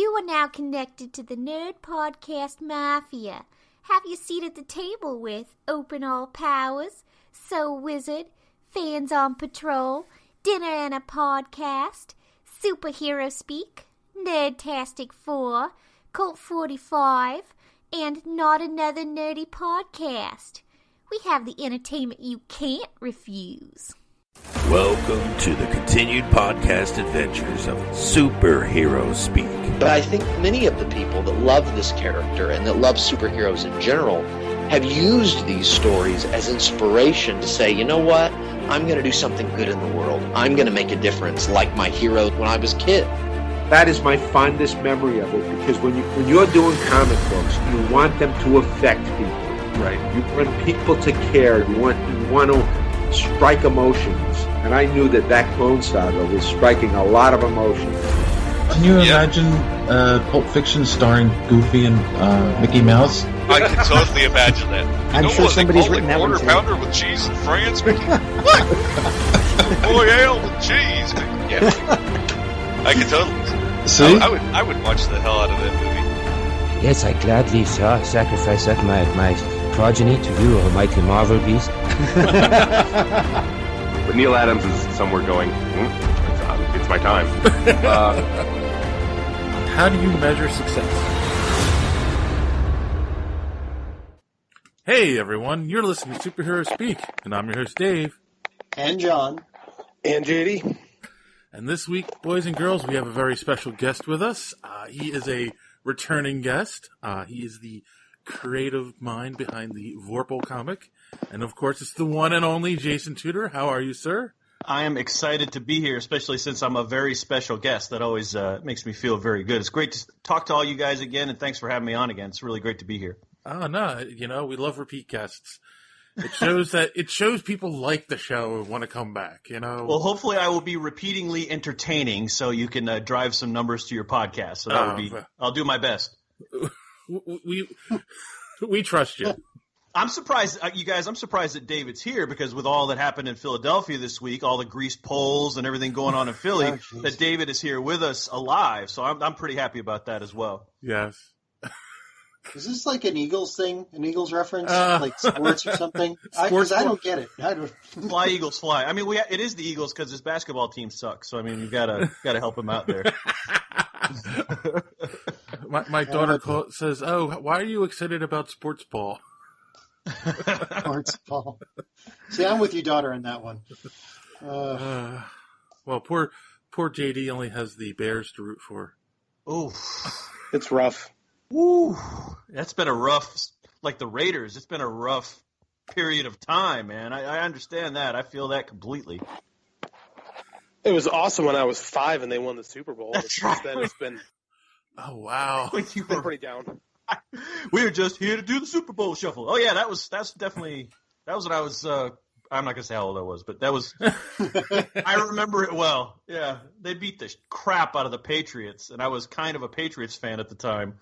You are now connected to the Nerd Podcast Mafia. Have your seat at the table with Open All Powers, Soul Wizard, Fans on Patrol, Dinner and a Podcast, Superhero Speak, Nerdtastic 4, Cult 45, and Not Another Nerdy Podcast. We have the entertainment you can't refuse. Welcome to the continued podcast adventures of Superhero Speak. But I think many of the people that love this character and that love superheroes in general have used these stories as inspiration to say, you know what, I'm going to do something good in the world. I'm going to make a difference like my hero when I was a kid. That is my fondest memory of it, because when you're doing comic books, you want them to affect people, right? You want people to care. You want to strike emotions, and I knew that Clone Saga was striking a lot of emotions. Can you imagine Pulp Fiction starring Goofy and Mickey Mouse? I can totally imagine that. I'm sure somebody's written that one quarter pounder with cheese and France, Mickey. What? Boy, ale with cheese, Mickey. Yeah, I can totally. See? I would watch the hell out of that movie. Yes, I gladly sacrifice up my progeny to you, almighty Marvel beast. But Neil Adams is somewhere going, it's my time. How do you measure success? Hey everyone, you're listening to Superhero Speak, and I'm your host Dave. And John. And JD. And this week, boys and girls, we have a very special guest with us. He is a returning guest. He is the creative mind behind the Vorpal comic. And of course, it's the one and only Jason Tudor. How are you, sir? I am excited to be here, especially since I'm a very special guest. That always makes me feel very good. It's great to talk to all you guys again, and thanks for having me on again. It's really great to be here. Oh, no, we love repeat guests. It shows people like the show and want to come back, Well, hopefully I will be repeatedly entertaining so you can drive some numbers to your podcast. So that would be, I'll do my best. We trust you. I'm surprised, you guys, I'm surprised that David's here because with all that happened in Philadelphia this week, all the greased poles and everything going on in Philly, that David is here with us alive. So I'm pretty happy about that as well. Yes. Is this like an Eagles thing? An Eagles reference? Like sports or something? Because I don't get it. Fly, Eagles, fly. I mean, it is the Eagles because this basketball team sucks. So, I mean, you've got to help them out there. my daughter says, "Oh, why are you excited about sports ball?" Sports ball. See, I'm with you, daughter, on that one. Well, poor JD only has the Bears to root for. Oh, it's rough. Woo! That's been a rough, like the Raiders. It's been a rough period of time, man. I understand that. I feel that completely. It was awesome when I was 5 and they won the Super Bowl. That's right. Then it's been. Oh wow! It's been pretty down. We were just here to do the Super Bowl shuffle. Oh yeah, that was when I was. I'm not gonna say how old I was, but that was. I remember it well. Yeah, they beat the crap out of the Patriots, and I was kind of a Patriots fan at the time.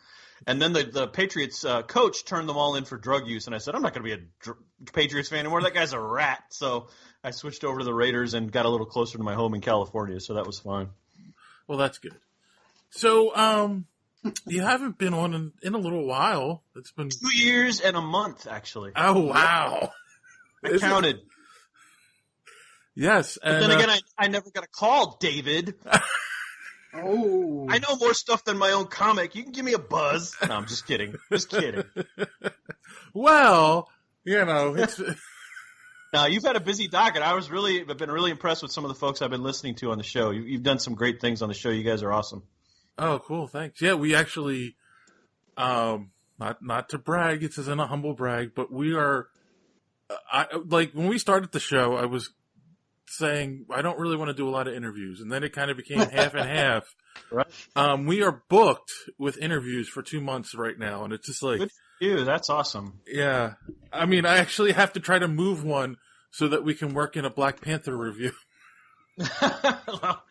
And then the Patriots coach turned them all in for drug use, and I said, I'm not going to be a Patriots fan anymore. That guy's a rat. So I switched over to the Raiders and got a little closer to my home in California, so that was fun. Well, that's good. So you haven't been on in a little while. It's been 2 years and a month, actually. Oh, wow. I counted. Yes. But then again, I never got a call, David. Oh, I know more stuff than my own comic. You can give me a buzz. No, I'm just kidding. Just kidding. Well, it's. No, you've had a busy docket. I've been really impressed with some of the folks I've been listening to on the show. You've done some great things on the show. You guys are awesome. Oh, cool. Thanks. Yeah, we actually, not to brag. This isn't a humble brag, but we are. When we started the show, I was saying I don't really want to do a lot of interviews, and then it kind of became half and half. Right. We are booked with interviews for 2 months right now, and it's just like, good for you. That's awesome. Yeah, I mean, I actually have to try to move one so that we can work in a Black Panther review. Well,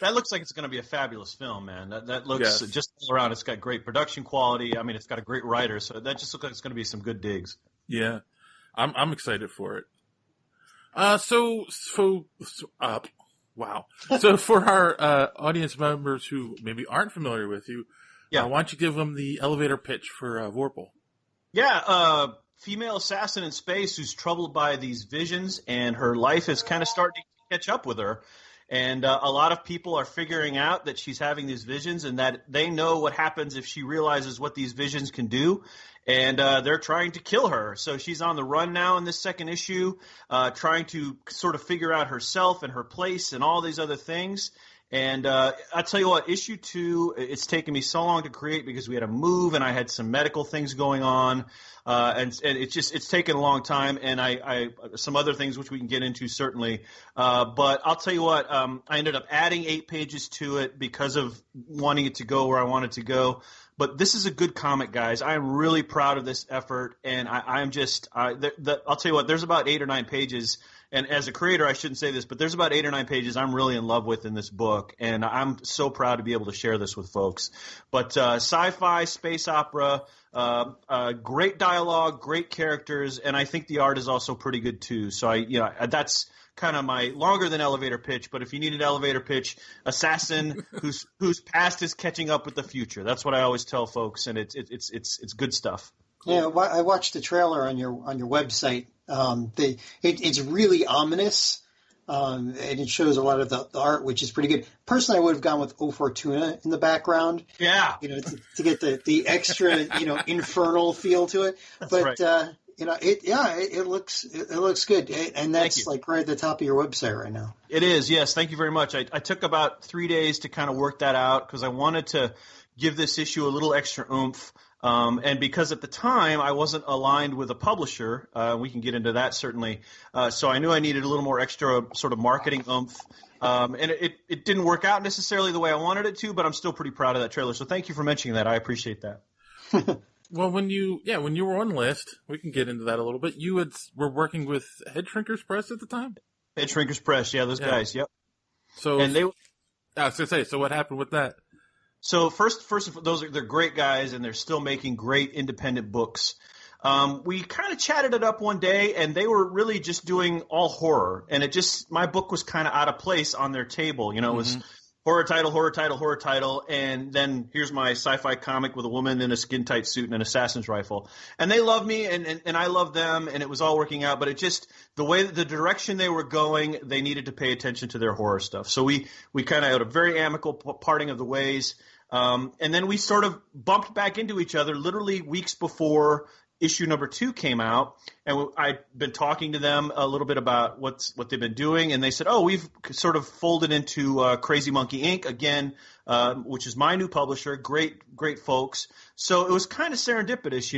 that looks like it's going to be a fabulous film, man. That looks just all around. It's got great production quality. I mean, it's got a great writer, so that just looks like it's going to be some good digs. Yeah, I'm excited for it. Wow. So for our audience members who maybe aren't familiar with you, Yeah. Why don't you give them the elevator pitch for Vorpal? Yeah, female assassin in space who's troubled by these visions, and her life is kind of starting to catch up with her. And a lot of people are figuring out that she's having these visions and that they know what happens if she realizes what these visions can do. And they're trying to kill her. So she's on the run now in this second issue, trying to sort of figure out herself and her place and all these other things. And I'll tell you what, issue 2, it's taken me so long to create because we had to move and I had some medical things going on. And it's taken a long time, and I some other things which we can get into certainly. But I'll tell you what, I ended up adding 8 pages to it because of wanting it to go where I want it to go. But this is a good comic, guys. I am really proud of this effort, and I'll tell you what, there's about 8 or 9 pages. And as a creator, I shouldn't say this, but there's about 8 or 9 pages I'm really in love with in this book, and I'm so proud to be able to share this with folks. But sci-fi, space opera, great dialogue, great characters, and I think the art is also pretty good too. So that's kind of my longer than elevator pitch. But if you need an elevator pitch, assassin whose past is catching up with the future. That's what I always tell folks, and it's good stuff. Yeah, I watched the trailer on your website. It's really ominous, and it shows a lot of the art, which is pretty good. Personally, I would have gone with O Fortuna in the background. Yeah, to get the extra infernal feel to it. But right. It looks good, and that's like right at the top of your website right now. It is, yes. Thank you very much. I took about 3 days to kind of work that out because I wanted to give this issue a little extra oomph. And because at the time I wasn't aligned with a publisher, we can get into that certainly. So I knew I needed a little more extra sort of marketing oomph. And it didn't work out necessarily the way I wanted it to, but I'm still pretty proud of that trailer. So thank you for mentioning that. I appreciate that. Well, when you were on list, we can get into that a little bit. You were working with Head Shrinkers Press at the time? Head Shrinkers Press, yeah, those guys, yep. So, and I was going to say, so what happened with that? So first of all, they're great guys, and they're still making great independent books. We kind of chatted it up one day, and they were really just doing all horror, and my book was kind of out of place on their table. It was horror title, and then here's my sci-fi comic with a woman in a skin-tight suit and an assassin's rifle. And they love me, and I love them, and it was all working out, but the way that the direction they were going, they needed to pay attention to their horror stuff. So we kind of had a very amicable parting of the ways. And then we sort of bumped back into each other literally weeks before issue number 2 came out, and I'd been talking to them a little bit about what they've been doing, and they said, we've sort of folded into Crazy Monkey Inc. again, which is my new publisher. Great folks. So it was kind of serendipitous,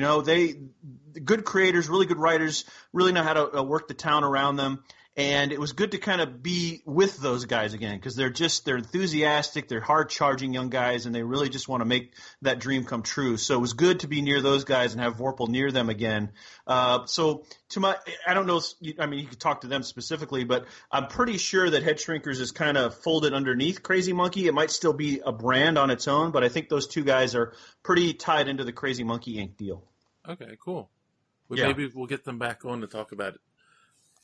good creators, really good writers, really know how to work the town around them. And it was good to kind of be with those guys again because they're enthusiastic, they're hard-charging young guys, and they really just want to make that dream come true. So it was good to be near those guys and have Vorpal near them again. I don't know, you could talk to them specifically, but I'm pretty sure that Head Shrinkers is kind of folded underneath Crazy Monkey. It might still be a brand on its own, but I think those two guys are pretty tied into the Crazy Monkey Inc. deal. Okay, cool. Maybe we'll get them back on to talk about it.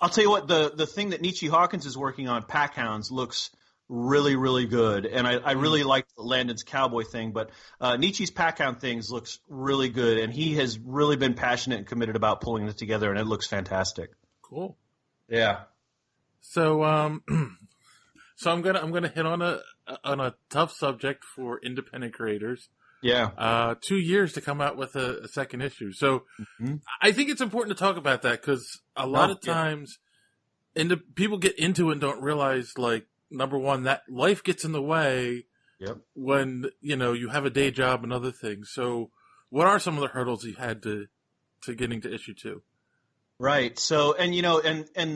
I'll tell you what, the thing that Nietzsche Hawkins is working on, Packhounds, looks really, really good. And I really like Landon's cowboy thing, but Nietzsche's Packhound things looks really good. And he has really been passionate and committed about pulling it together, and it looks fantastic. Cool. Yeah. So I'm gonna hit on a tough subject for independent creators. Yeah. 2 years to come out with a second issue. So I think it's important to talk about that because a lot of times people get into it and don't realize, like, number one, that life gets in the way when, you have a day job and other things. So what are some of the hurdles you had to getting to issue 2? Right. So, and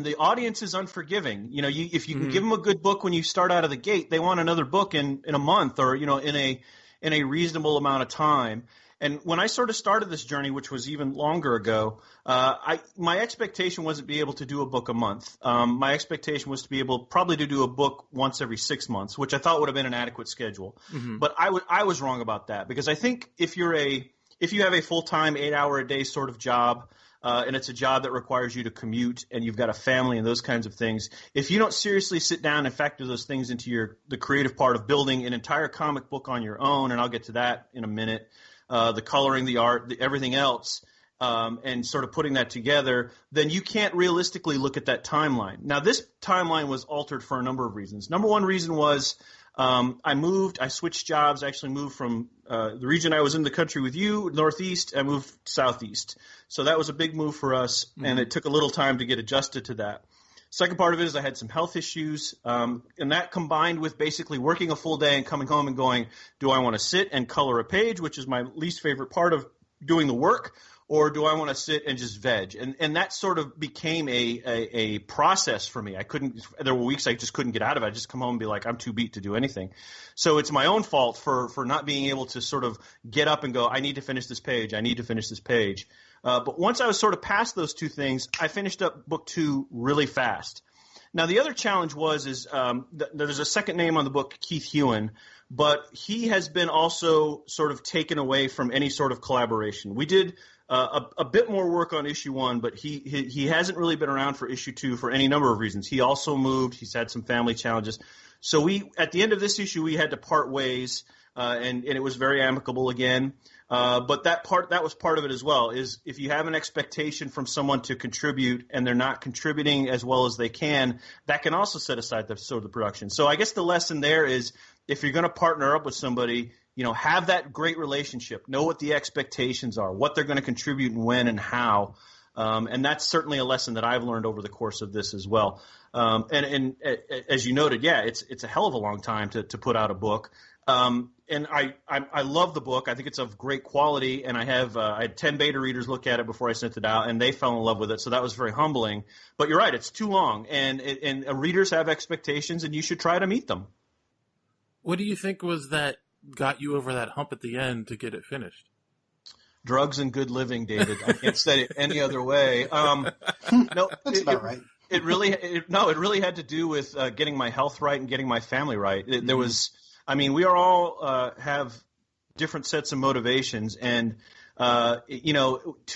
the audience is unforgiving. If you can give them a good book when you start out of the gate, they want another book in a month or, in a reasonable amount of time. And when I sort of started this journey, which was even longer ago, my expectation wasn't to be able to do a book a month. My expectation was to be able probably to do a book once every 6 months, which I thought would have been an adequate schedule. But I was wrong about that because I think if you have a full-time 8-hour-a-day sort of job, and it's a job that requires you to commute, and you've got a family and those kinds of things, if you don't seriously sit down and factor those things into the creative part of building an entire comic book on your own, and I'll get to that in a minute, the coloring, the art, everything else, and sort of putting that together, then you can't realistically look at that timeline. Now, this timeline was altered for a number of reasons. Number one reason was I switched jobs. I actually moved from the region I was in the country with you, Northeast, I moved Southeast. So that was a big move for us, and it took a little time to get adjusted to that. Second part of it is I had some health issues, and that combined with basically working a full day and coming home and going, do I want to sit and color a page, which is my least favorite part of doing the work, or do I want to sit and just veg? And that sort of became a process for me. There were weeks I just couldn't get out of it. I'd just come home and be like, I'm too beat to do anything. So it's my own fault for not being able to sort of get up and go, I need to finish this page. I need to finish this page. But once I was sort of past those two things, I finished up book 2 really fast. Now, the other challenge is there's a second name on the book, Keith Hewen, but he has been also sort of taken away from any sort of collaboration. We did a bit more work on issue 1, but he hasn't really been around for issue 2 for any number of reasons. He also moved. He's had some family challenges. So at the end of this issue, we had to part ways, and it was very amicable again. But that was part of it as well, is if you have an expectation from someone to contribute and they're not contributing as well as they can, that can also set aside the production. So I guess the lesson there is if you're going to partner up with somebody, have that great relationship, know what the expectations are, what they're going to contribute and when and how. And that's certainly a lesson that I've learned over the course of this as well. And as you noted, it's a hell of a long time to put out a book. And I love the book. I think it's of great quality, and I had 10 beta readers look at it before I sent it out, and they fell in love with it. So that was very humbling. But you're right; it's too long, and readers have expectations, and you should try to meet them. What do you think was that got you over that hump at the end to get it finished? Drugs and good living, David. I can't say it any other way. No, that's about right. It really had to do with getting my health right and getting my family right. There was. We are all have different sets of motivations, and 2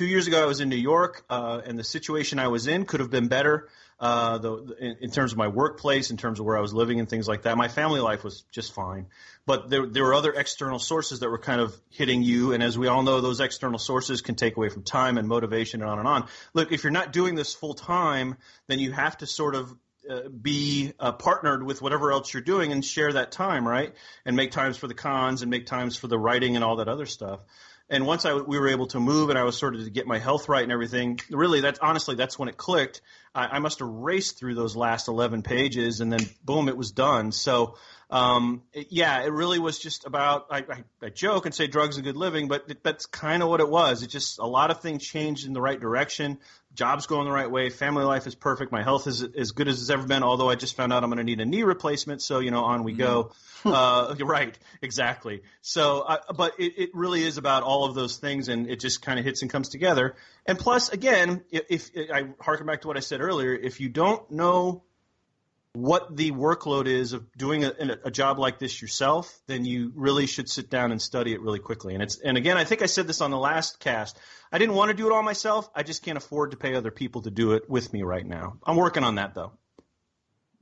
years ago I was in New York, and the situation I was in could have been better, in terms of my workplace, in terms of where I was living and things like that. My family life was just fine, but there were other external sources that were kind of hitting you, and as we all know, those external sources can take away from time and motivation and on and on. Look, if you're not doing this full time, then you have to sort of be partnered with whatever else you're doing and share that time, right? And make times for the cons and make times for the writing and all that other stuff. And once we were able to move and I was sort of to get my health right and everything, really, that's when it clicked. I must have raced through those last 11 pages and then boom, it was done. So, it really was just about, I joke and say drugs and good living, but that's kind of what it was. It just, a lot of things changed in the right direction. Job's going the right way. Family life is perfect. My health is as good as it's ever been, although I just found out I'm going to need a knee replacement. So, on we go. You're right. Exactly. So, but it really is about all of those things, and it just kind of hits and comes together. And plus, again, if I harken back to what I said earlier, if you don't know what the workload is of doing a job like this yourself, then you really should sit down and study it really quickly. And again, I think I said this on the last cast. I didn't want to do it all myself. I just can't afford to pay other people to do it with me right now. I'm working on that though.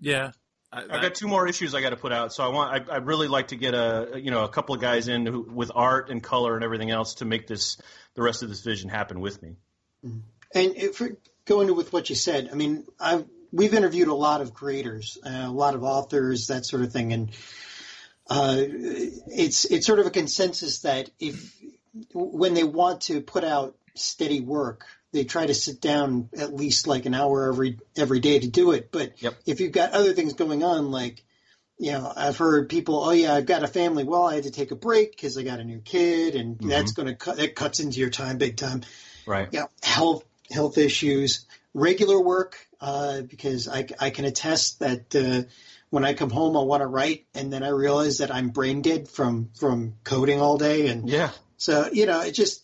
Yeah. I've got 2 more issues I got to put out, so I'd really like to get a couple of guys in with art and color and everything else to make the rest of this vision happen with me. And if we're going with what you said, we've interviewed a lot of creators, a lot of authors, that sort of thing, and it's sort of a consensus that when they want to put out steady work, they try to sit down at least like an hour every day to do it. But if you've got other things going on, like, I've heard people, I've got a family. Well, I had to take a break because I got a new kid, and that's going to that cuts into your time big time. Right. Yeah. Health issues, regular work, because I can attest that when I come home, I want to write, and then I realize that I'm brain dead from coding all day, and so it just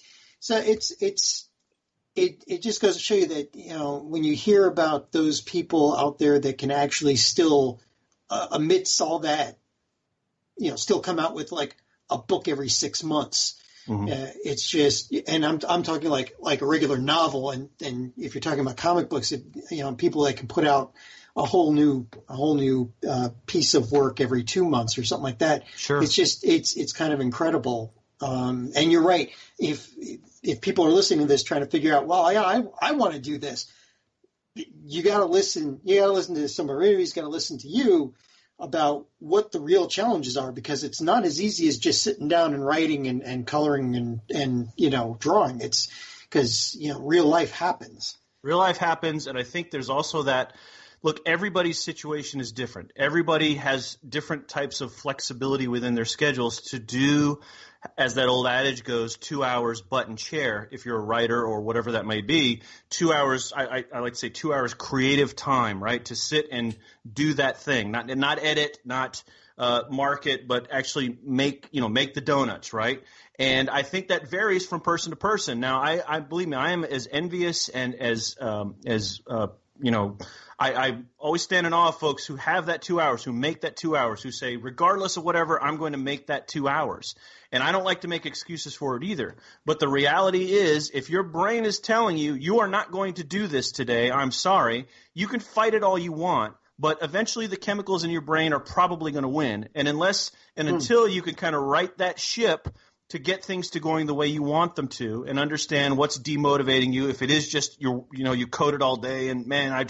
goes to show you that when you hear about those people out there that can actually still, amidst all that, still come out with like a book every 6 months. It's just, and I'm talking like a regular novel, and if you're talking about comic books, people that can put out a whole new piece of work every 2 months or something like that. Sure. It's just it's kind of incredible. And you're right. If people are listening to this trying to figure out, well, I want to do this, you got to listen. You got to listen to some of our interviews. Got to listen to you about what the real challenges are, because it's not as easy as just sitting down and writing and coloring and drawing. It's because real life happens. Real life happens, and I think there's also that. Look, everybody's situation is different. Everybody has different types of flexibility within their schedules to do, as that old adage goes, 2 hours butt and chair, if you're a writer or whatever that may be. 2 hours, I like to say 2 hours creative time, right, to sit and do that thing. Not edit, not market, but actually make the donuts, right? And I think that varies from person to person. Now, I believe me, I am as envious and as I always stand in awe of folks who have that 2 hours, who make that 2 hours, who say, regardless of whatever, I'm going to make that 2 hours. And I don't like to make excuses for it either. But the reality is, if your brain is telling you, you are not going to do this today, I'm sorry, you can fight it all you want, but eventually the chemicals in your brain are probably going to win. And until you can kind of right that ship to get things to going the way you want them to, and understand what's demotivating you. If it is just you code it all day, and man, I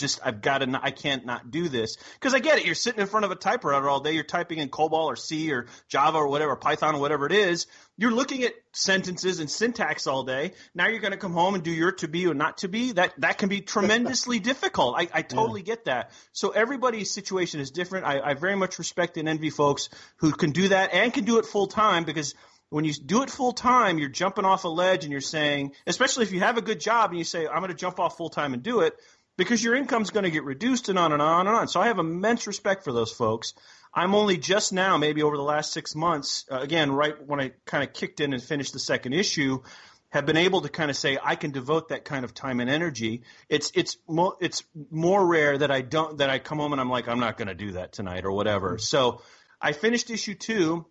can't not do this, because I get it. You're sitting in front of a typewriter all day. You're typing in COBOL or C or Java or whatever, Python or whatever it is. You're looking at sentences and syntax all day. Now you're going to come home and do your to be or not to be. That can be tremendously difficult. I totally get that. So everybody's situation is different. I very much respect and envy folks who can do that and can do it full time, because when you do it full time, you're jumping off a ledge and you're saying, especially if you have a good job and you say, I'm going to jump off full time and do it, because your income's going to get reduced and on and on and on. So I have immense respect for those folks. I'm only just now, maybe over the last 6 months, again, right when I kind of kicked in and finished the second issue, have been able to kind of say I can devote that kind of time and energy. It's more rare that I come home and I'm like, I'm not going to do that tonight or whatever. So I finished issue 2.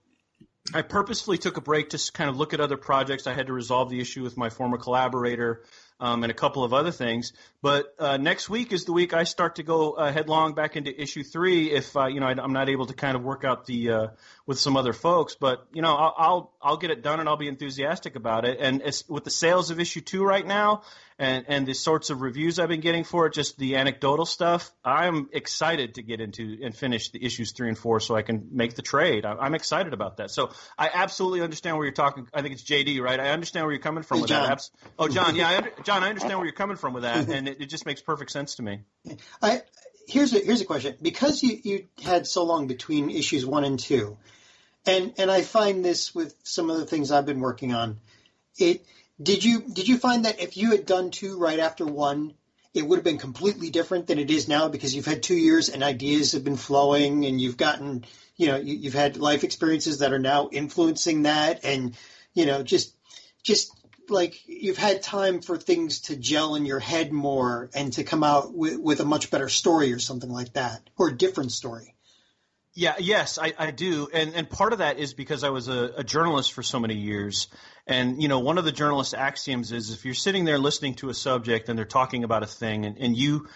I purposefully took a break to kind of look at other projects. I had to resolve the issue with my former collaborator and a couple of other things. But next week is the week I start to go headlong back into issue 3 if I'm not able to kind of work out the with some other folks. But I'll get it done, and I'll be enthusiastic about it. And with the sales of issue 2 right now, and the sorts of reviews I've been getting for it, just the anecdotal stuff, I'm excited to get into and finish the issues 3 and 4 so I can make the trade. I'm excited about that. So I absolutely understand where you're talking. I think it's JD, right? I understand where you're coming from with John. that. Oh, John, yeah, John, I understand where you're coming from with that, and it just makes perfect sense to me. Here's a question. Because you had so long between issues 1 and 2, and I find this with some of the things I've been working on, Did you find that if you had done 2 right after 1, it would have been completely different than it is now, because you've had 2 years and ideas have been flowing and you've gotten, you've had life experiences that are now influencing that, and, just like you've had time for things to gel in your head more and to come out with a much better story or something like that, or a different story? Yeah, yes, I do. And part of that is because I was a journalist for so many years. And, one of the journalist's axioms is if you're sitting there listening to a subject and they're talking about a thing, and you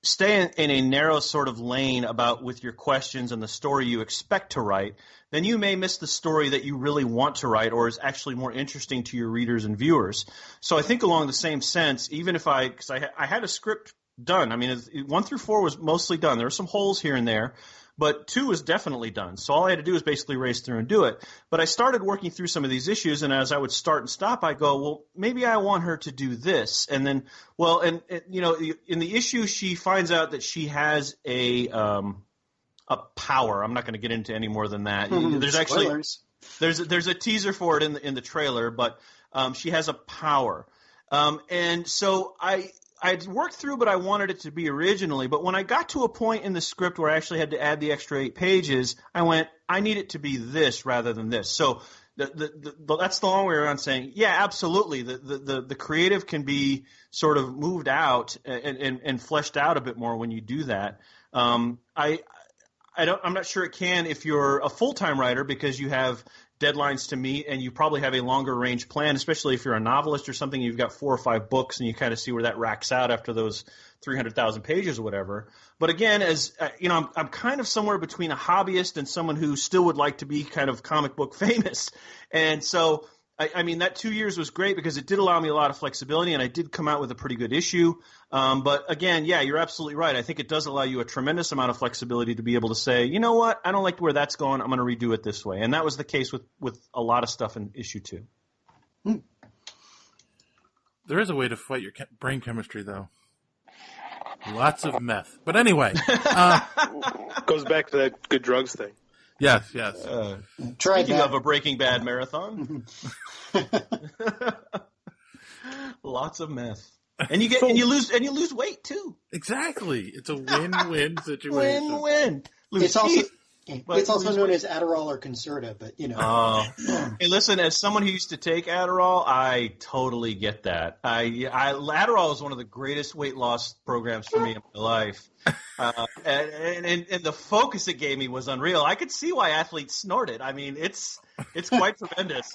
stay in a narrow sort of lane with your questions and the story you expect to write, then you may miss the story that you really want to write or is actually more interesting to your readers and viewers. So I think along the same sense, even if because I had a script done. I mean, 1 through 4 was mostly done. There were some holes here and there, but 2 was definitely done. So all I had to do was basically race through and do it. But I started working through some of these issues, and as I would start and stop, I go, well, maybe I want her to do this. And then, in the issue, she finds out that she has a power. I'm not going to get into any more than that. There's actually there's a teaser for it in the trailer, but she has a power. And so I'd worked through, but I wanted it to be originally. But when I got to a point in the script where I actually had to add the extra 8 pages, I went, I need it to be this rather than this. So that's the long way around saying, yeah, absolutely. The creative can be sort of moved out and fleshed out a bit more when you do that. I'm not sure it can if you're a full-time writer, because you have deadlines to meet, and you probably have a longer range plan, especially if you're a novelist or something. You've got 4 or 5 books, and you kind of see where that racks out after those 300,000 pages or whatever. But again, as I'm kind of somewhere between a hobbyist and someone who still would like to be kind of comic book famous. And so, I mean, that 2 years was great because it did allow me a lot of flexibility, and I did come out with a pretty good issue. But again, yeah, you're absolutely right. I think it does allow you a tremendous amount of flexibility to be able to say, you know what, I don't like where that's going. I'm going to redo it this way. And that was the case with a lot of stuff in issue 2. There is a way to fight your brain chemistry, though. Lots of meth. But anyway. Goes back to that good drugs thing. Yes. Speaking of a Breaking Bad marathon. Lots of meth. And you lose weight too. Exactly. It's a win-win situation. Win-win. It's also known as Adderall or Concerta, but Hey, listen, as someone who used to take Adderall, I totally get that. Adderall is one of the greatest weight loss programs for me in my life. And the focus it gave me was unreal. I could see why athletes snort it. I mean, it's quite tremendous.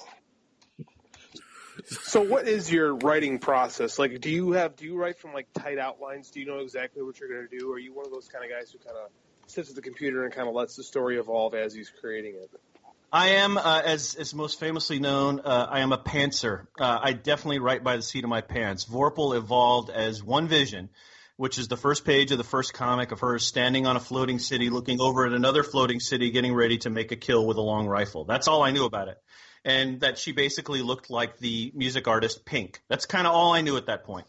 So what is your writing process? Like, do you write from like tight outlines? Do you know exactly what you're going to do? Or are you one of those kind of guys who kind of sits at the computer and kind of lets the story evolve as he's creating it? I am, as most famously known, I am a pantser. I definitely write by the seat of my pants. Vorpal evolved as one vision, which is the first page of the first comic of her standing on a floating city, looking over at another floating city, getting ready to make a kill with a long rifle. That's all I knew about it. And that she basically looked like the music artist Pink. That's kind of all I knew at that point.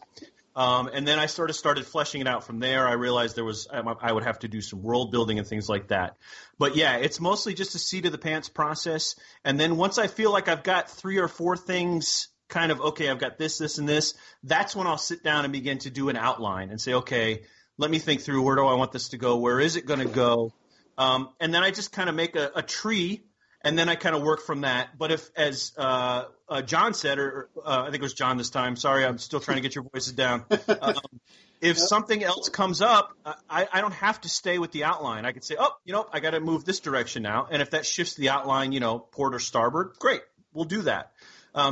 And then I sort of started fleshing it out from there. I realized I would have to do some world building and things like that. But yeah, it's mostly just a seat of the pants process. And then once I feel like I've got 3 or 4 things kind of, okay, I've got this, this, and this, that's when I'll sit down and begin to do an outline and say, okay, let me think through, where do I want this to go? Where is it going to go? And then I just kind of make a tree. And then I kind of work from that. But if, as John said, or I think it was John this time. Sorry, I'm still trying to get your voices down. If something else comes up, I don't have to stay with the outline. I can say, I got to move this direction now. And if that shifts the outline, port or starboard, great, we'll do that.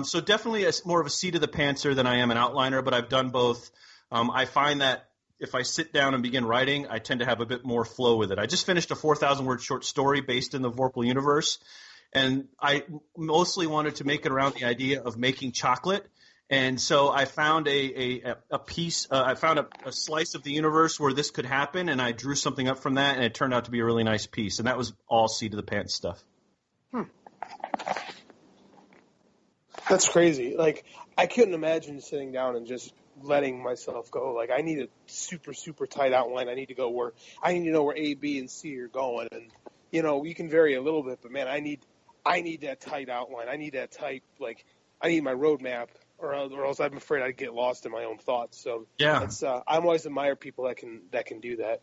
So definitely more of a seat of the pantser than I am an outliner, but I've done both. I find that if I sit down and begin writing, I tend to have a bit more flow with it. I just finished a 4,000-word short story based in the Vorpal universe, and I mostly wanted to make it around the idea of making chocolate. And so I found a piece, I found a slice of the universe where this could happen, and I drew something up from that, and it turned out to be a really nice piece. And that was all seat of the pants stuff. That's crazy. Like, I couldn't imagine sitting down and just letting myself go. Like, I need a super, super tight outline. I need to know where A, B, and C are going. And, you can vary a little bit, but man, I need that tight outline. I need that tight, I need my roadmap, or else I'm afraid I'd get lost in my own thoughts. So yeah, I'm always admire people that can do that.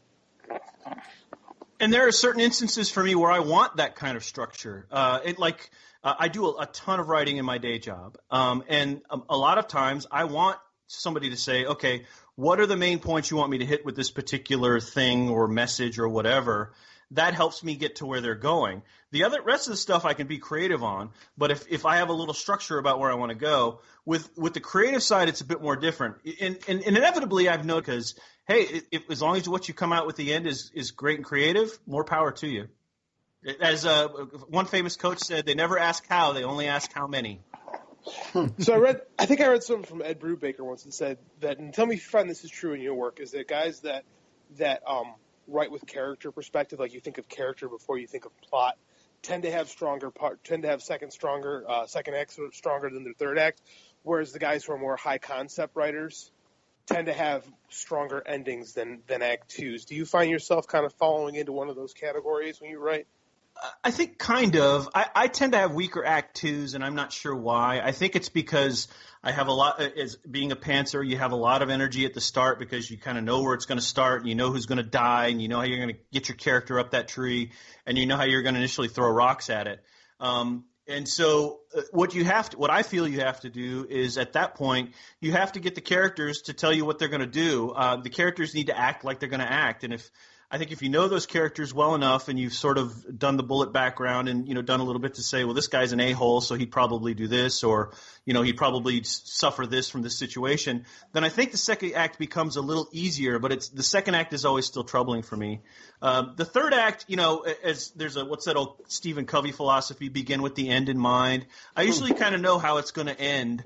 And there are certain instances for me where I want that kind of structure. I do a ton of writing in my day job, and a lot of times I want somebody to say, okay, what are the main points you want me to hit with this particular thing or message or whatever? That helps me get to where they're going. The rest of the stuff I can be creative on, but if I have a little structure about where I want to go, with the creative side, it's a bit more different. And inevitably, I've known, because, hey, as long as what you come out with the end is great and creative, more power to you. As one famous coach said, they never ask how, they only ask how many. So I think I read something from Ed Brubaker once and said that, and tell me if you find this is true in your work, is that guys that write with character perspective, like you think of character before you think of plot, tend to have second acts stronger than their third act, whereas the guys who are more high concept writers tend to have stronger endings than act twos. Do you find yourself kind of falling into one of those categories when you write? I think kind of. I tend to have weaker act twos, and I'm not sure why. I think it's because I have a lot, as being a pantser, you have a lot of energy at the start because you kind of know where it's going to start, and you know who's going to die, and you know how you're going to get your character up that tree, and you know how you're going to initially throw rocks at it. And so what I feel you have to do is, at that point, you have to get the characters to tell you what they're going to do. The characters need to act like they're going to act, and if I think if you know those characters well enough and you've sort of done the bullet background and, done a little bit to say, well, this guy's an a-hole, so he'd probably do this, or, he'd probably suffer this from this situation, then I think the second act becomes a little easier, but the second act is always still troubling for me. The third act, as there's what's that old Stephen Covey philosophy, begin with the end in mind. I usually kind of know how it's going to end,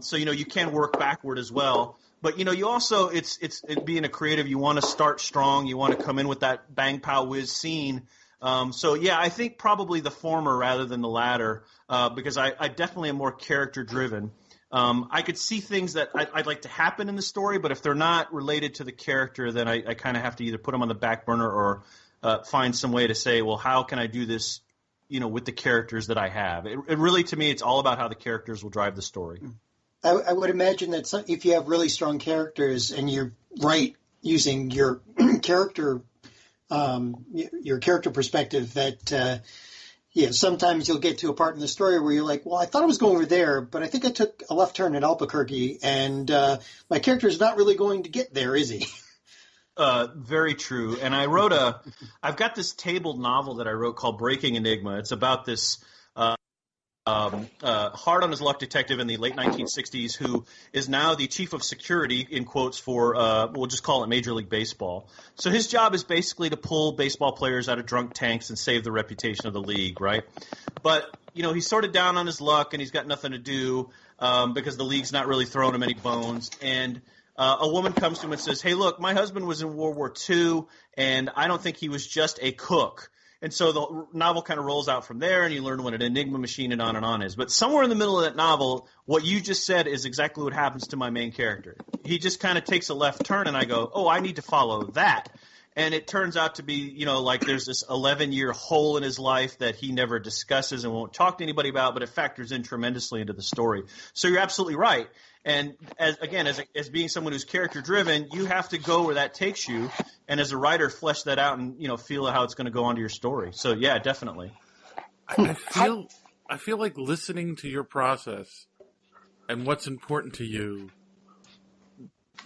so, you can work backward as well. But, you also, it's being a creative, you want to start strong, you want to come in with that bang, pow, whiz scene. So, yeah, I think probably the former rather than the latter, because I definitely am more character-driven. I could see things that I'd like to happen in the story, but if they're not related to the character, then I kind of have to either put them on the back burner or find some way to say, well, how can I do this, with the characters that I have? It really, to me, it's all about how the characters will drive the story. I would imagine that if you have really strong characters and you're using your character perspective, that sometimes you'll get to a part in the story where you're like, well, I thought I was going over there, but I think I took a left turn at Albuquerque, and my character is not really going to get there, is he? Very true. And I've got this tabled novel that I wrote called Breaking Enigma. It's about this hard on his luck detective in the late 1960s who is now the chief of security, in quotes, for we'll just call it Major League Baseball. So his job is basically to pull baseball players out of drunk tanks and save the reputation of the league, right? But he's sort of down on his luck and he's got nothing to do because the league's not really throwing him any bones. And a woman comes to him and says, hey, look, my husband was in World War II and I don't think he was just a cook. And so the novel kind of rolls out from there, and you learn what an Enigma machine and on is. But somewhere in the middle of that novel, what you just said is exactly what happens to my main character. He just kind of takes a left turn, and I go, oh, I need to follow that. And it turns out to be, like there's this 11-year hole in his life that he never discusses and won't talk to anybody about, but it factors in tremendously into the story. So you're absolutely right. And as being someone who's character-driven, you have to go where that takes you, and as a writer, flesh that out and feel how it's going to go onto your story. So yeah, definitely. I feel like listening to your process and what's important to you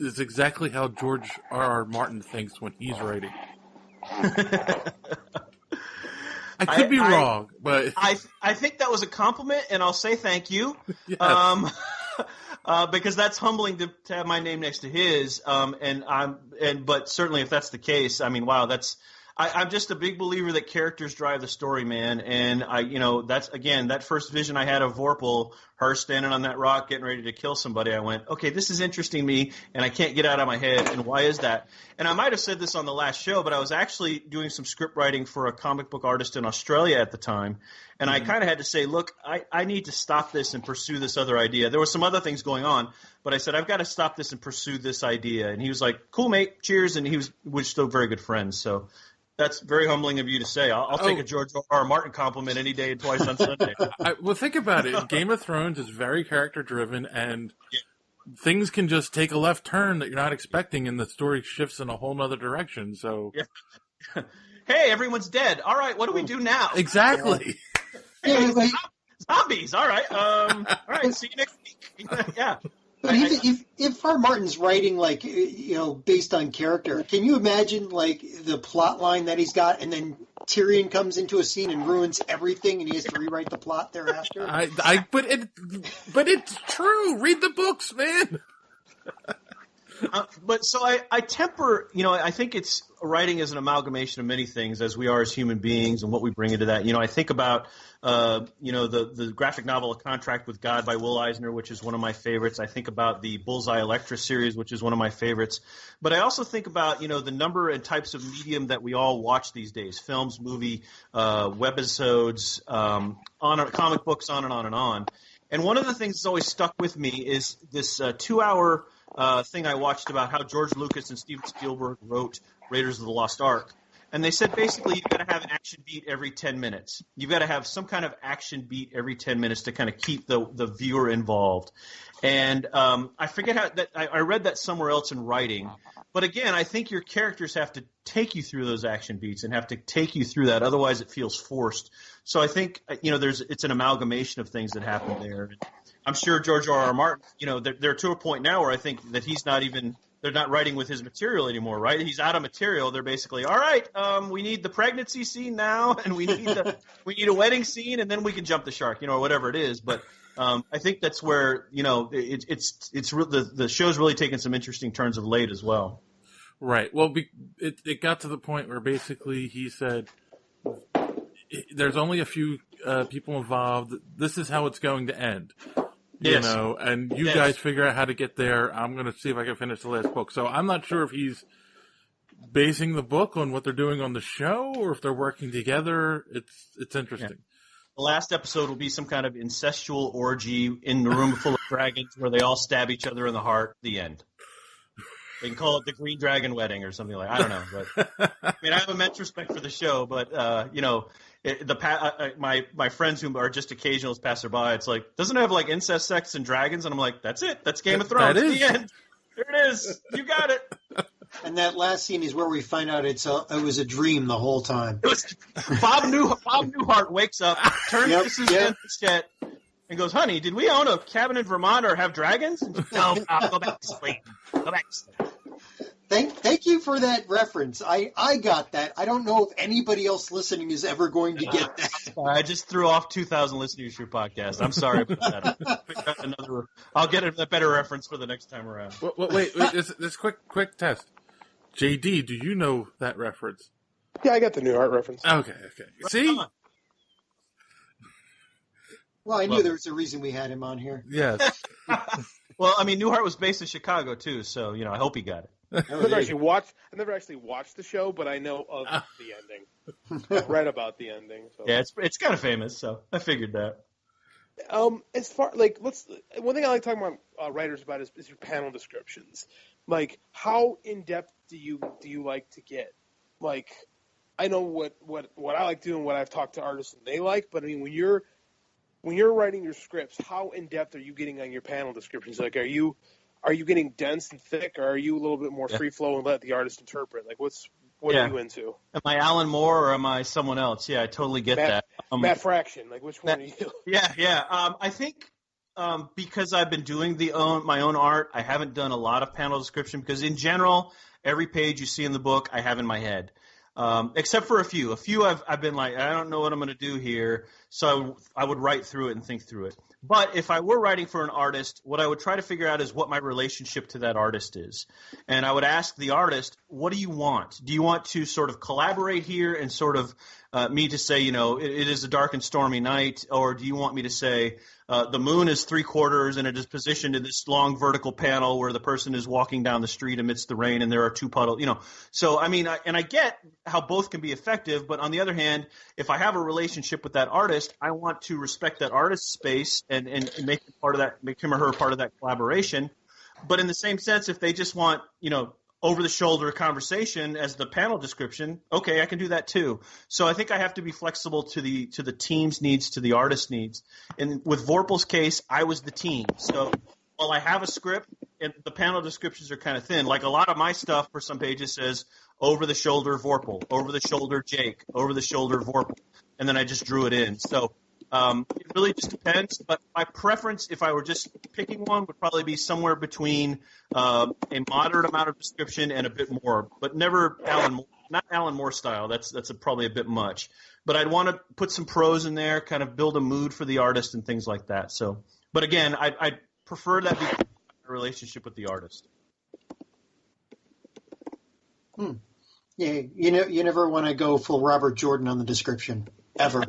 is exactly how George R.R. Martin thinks when he's writing. I could be wrong, but I think that was a compliment, and I'll say thank you. Yes. Because that's humbling to have my name next to his, but certainly if that's the case, I mean, wow, I'm just a big believer that characters drive the story, man, and that's again that first vision I had of Vorpal, her standing on that rock getting ready to kill somebody. I went, okay, this is interesting to me, and I can't get it out of my head, and why is that? And I might have said this on the last show, but I was actually doing some script writing for a comic book artist in Australia at the time. And I kind of had to say, look, I need to stop this and pursue this other idea. There were some other things going on, but I said, I've got to stop this and pursue this idea. And he was like, cool, mate, cheers. And we're still very good friends. So that's very humbling of you to say. I'll take a George R.R. Martin compliment any day and twice on Sunday. Well, think about it. Game of Thrones is very character-driven, and things can just take a left turn that you're not expecting, and the story shifts in a whole other direction. So, hey, everyone's dead. All right, what do we do now? Exactly. Zombies. All right. All right. See you next week. Yeah. But if R. Martin's writing based on character, can you imagine the plot line that he's got, and then Tyrion comes into a scene and ruins everything, and he has to rewrite the plot thereafter? But it's true. Read the books, man. But so I temper, I think it's writing is an amalgamation of many things as we are as human beings and what we bring into that. I think about, the graphic novel A Contract with God by Will Eisner, which is one of my favorites. I think about the Bullseye Electra series, which is one of my favorites. But I also think about, the number and types of medium that we all watch these days, films, movie, webisodes, comic books, on and on and on. And one of the things that's always stuck with me is this 2-hour thing I watched about how George Lucas and Steven Spielberg wrote Raiders of the Lost Ark. And they said basically you've got to have an action beat every 10 minutes. You've got to have some kind of action beat every 10 minutes to kind of keep the viewer involved. And I forget how that I read that somewhere else in writing. But again, I think your characters have to take you through those action beats and have to take you through that. Otherwise, it feels forced. So I think it's an amalgamation of things that happen there. I'm sure George R.R. Martin, they're to a point now where I think that he's not even – they're not writing with his material anymore, right? He's out of material. They're basically, all right, we need the pregnancy scene now, and we need a wedding scene, and then we can jump the shark, or whatever it is. But I think that's where the show's really taken some interesting turns of late as well. Right. Well, it got to the point where basically he said, "There's only a few people involved. This is how it's going to end." Yes. And you guys figure out how to get there. I'm going to see if I can finish the last book. So I'm not sure if he's basing the book on what they're doing on the show or if they're working together. It's interesting. Yeah. The last episode will be some kind of incestual orgy in a room full of dragons where they all stab each other in the heart. The end. They can call it the Green Dragon Wedding or something like. I don't know, but I have immense respect for the show, but my friends who are just occasional passerby, it's like, doesn't it have like incest, sex, and dragons? And I'm like, that's it. That's Game of Thrones. That is. The end. There it is. You got it. And that last scene is where we find out it was a dream the whole time. It was Bob Newhart wakes up, turns to Suzanne Bichette, and goes, "Honey, did we own a cabin in Vermont or have dragons?" And no, I'll go back to sleep. Go back to sleep. Thank you for that reference. I got that. I don't know if anybody else listening is ever going to get that. I just threw off 2,000 listeners to your podcast. I'm sorry about that. I'll get a better reference for the next time around. Wait. This quick test. JD, do you know that reference? Yeah, I got the Newhart reference. Okay. See? Well, I knew there was a reason we had him on here. Yes. Well, Newhart was based in Chicago too, so I hope he got it. I never actually watched the show, but I know of the ending. I've read about the ending. So. Yeah, it's kind of famous, so I figured that. As far one thing I like talking about writers about is your panel descriptions. Like, how in depth do you like to get? Like, I know what I like doing, what I've talked to artists and they like, but when you're writing your scripts, how in depth are you getting on your panel descriptions? Like, are you getting dense and thick, or are you a little bit more free flow and let the artist interpret? Like, what are you into? Am I Alan Moore or am I someone else? Yeah, I totally get that. Matt Fraction, like, which one are you? Yeah. I think because I've been doing my own art, I haven't done a lot of panel description because in general, every page you see in the book, I have in my head. Except for a few. A few I've been like, I don't know what I'm going to do here, so I would write through it and think through it. But if I were writing for an artist, what I would try to figure out is what my relationship to that artist is. And I would ask the artist, what do you want? Do you want to sort of collaborate here and sort of me to say, it is a dark and stormy night, or do you want me to say the moon is 3/4 and it is positioned in this long vertical panel where the person is walking down the street amidst the rain and there are two puddles, So, I get how both can be effective, but on the other hand, if I have a relationship with that artist, I want to respect that artist's space and make him or her part of that collaboration. But in the same sense, if they just want, over-the-shoulder conversation as the panel description, okay, I can do that too. So I think I have to be flexible to the team's needs, to the artist's needs. And with Vorpal's case, I was the team. So while I have a script, and the panel descriptions are kind of thin. Like a lot of my stuff for some pages says over-the-shoulder Vorpal, over-the-shoulder Jake, over-the-shoulder Vorpal, and then I just drew it in. So it really just depends, but my preference, if I were just picking one, would probably be somewhere between a moderate amount of description and a bit more, but never not Alan Moore style. That's probably a bit much. But I'd want to put some prose in there, kind of build a mood for the artist and things like that. So, but again, I'd prefer that be a relationship with the artist. Yeah, you never want to go full Robert Jordan on the description, ever.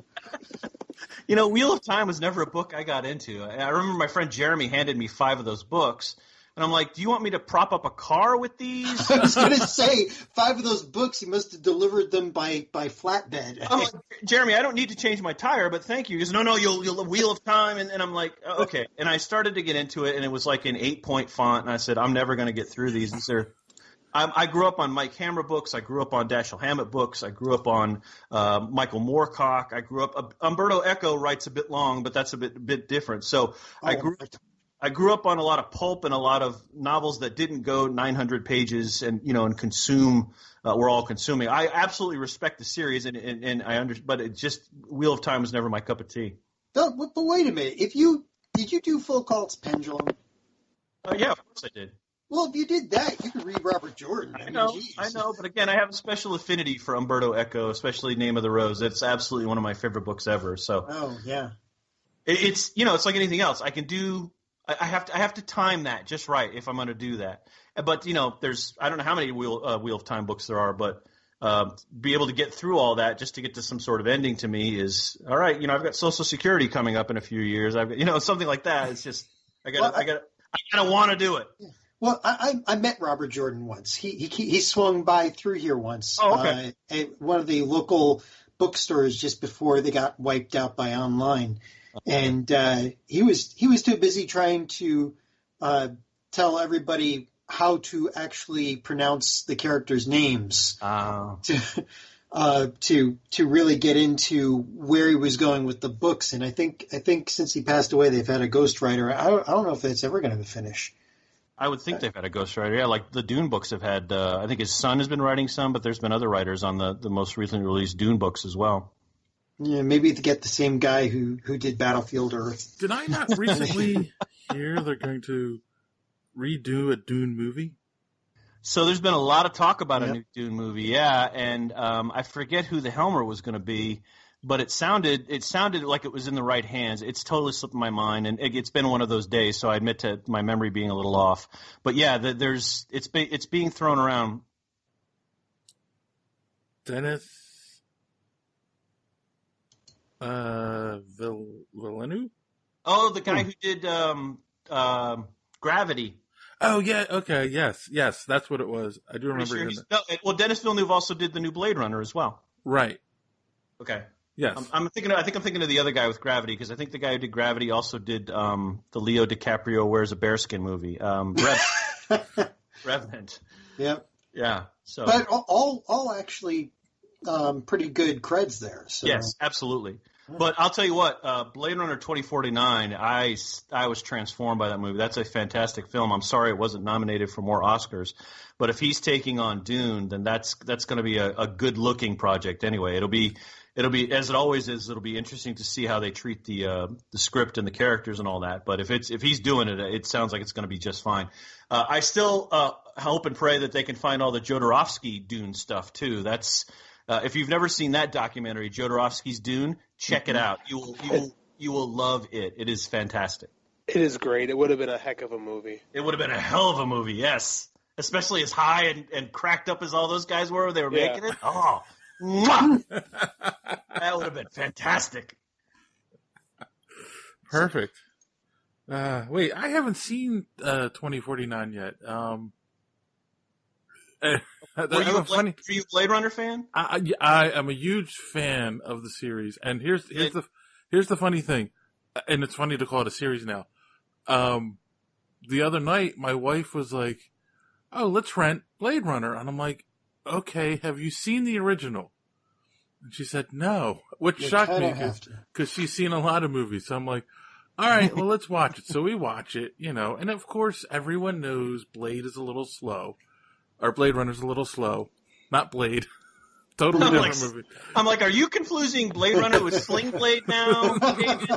Wheel of Time was never a book I got into. I remember my friend Jeremy handed me 5 of those books, and I'm like, do you want me to prop up a car with these? I was going to say, 5 of those books, you must have delivered them by flatbed. I'm like, Jeremy, I don't need to change my tire, but thank you. He goes, no, you'll Wheel of Time, and I'm like, okay. And I started to get into it, and it was like an 8-point font, and I said, I'm never going to get through these. I grew up on Mike Hammer books. I grew up on Dashiell Hammett books. I grew up on Michael Moorcock. I grew up Umberto Eco writes a bit long, but that's a bit different. So I grew up on a lot of pulp and a lot of novels that didn't go 900 pages and consume. We're all consuming. I absolutely respect the series and I understand, but it just Wheel of Time was never my cup of tea. But wait a minute. Did you do Foucault's Pendulum? Yeah, of course I did. Well, if you did that, you could read Robert Jordan. I know, but again, I have a special affinity for Umberto Eco, especially Name of the Rose. It's absolutely one of my favorite books ever. So, oh yeah, it's it's like anything else. I have to time that just right if I'm going to do that. But there's I don't know how many Wheel of Time books there are, but be able to get through all that just to get to some sort of ending to me is all right. I've got Social Security coming up in a few years. I've got something like that. It's just I gotta want to do it. Yeah. Well, I met Robert Jordan once. He swung by through here once. Oh, okay. At one of the local bookstores just before they got wiped out by online, and he was too busy trying to tell everybody how to actually pronounce the characters' names to really get into where he was going with the books. And I think since he passed away, they've had a ghostwriter. I don't know if that's ever going to finish. I would think they've had a ghostwriter. Yeah, like the Dune books have had. I think his son has been writing some, but there's been other writers on the most recently released Dune books as well. Yeah, maybe to get the same guy who did Battlefield Earth. Did I not recently hear they're going to redo a Dune movie? So there's been a lot of talk about a new Dune movie, yeah, and I forget who the Helmer was going to be. But it sounded like it was in the right hands. It's totally slipped my mind, and it's been one of those days. So I admit to my memory being a little off. But yeah, it's being thrown around. Dennis Villeneuve? Oh, the guy who did Gravity. Oh yeah, okay, yes, that's what it was. I do remember. Well, Dennis Villeneuve also did the new Blade Runner as well. Right. Okay. Yes. I'm thinking of the other guy with Gravity, because I think the guy who did Gravity also did the Leo DiCaprio Wears a Bearskin movie, Revenant. Yep. Yeah. So, but all actually pretty good creds there. So. Yes, absolutely. But I'll tell you what, Blade Runner 2049, I was transformed by that movie. That's a fantastic film. I'm sorry it wasn't nominated for more Oscars. But if he's taking on Dune, then that's going to be a good-looking project anyway. It'll be, as it always is, it'll be interesting to see how they treat the script and the characters and all that. But if he's doing it, it sounds like it's going to be just fine. I still hope and pray that they can find all the Jodorowsky Dune stuff too. That's if you've never seen that documentary, Jodorowsky's Dune, check it out. You will love it. It is fantastic. It is great. It would have been a heck of a movie. It would have been a hell of a movie, yes. Especially as high and cracked up as all those guys were when they were making it. Oh, mwah! That would have been fantastic. Perfect. Wait, I haven't seen 2049 yet. Were you a Blade Runner fan? I am a huge fan of the series, and here's the funny thing, and it's funny to call it a series now. The other night, my wife was like, "Oh, let's rent Blade Runner," and I'm like, "Okay, have you seen the original?" And she said, "No," which shocked me because she's seen a lot of movies. So I'm like, "All right, well, let's watch it." So we watch it, and of course, everyone knows Blade is a little slow. Or Blade Runner's a little slow. Not Blade. Totally different movie. I'm like, are you confusing Blade Runner with Sling Blade now, David?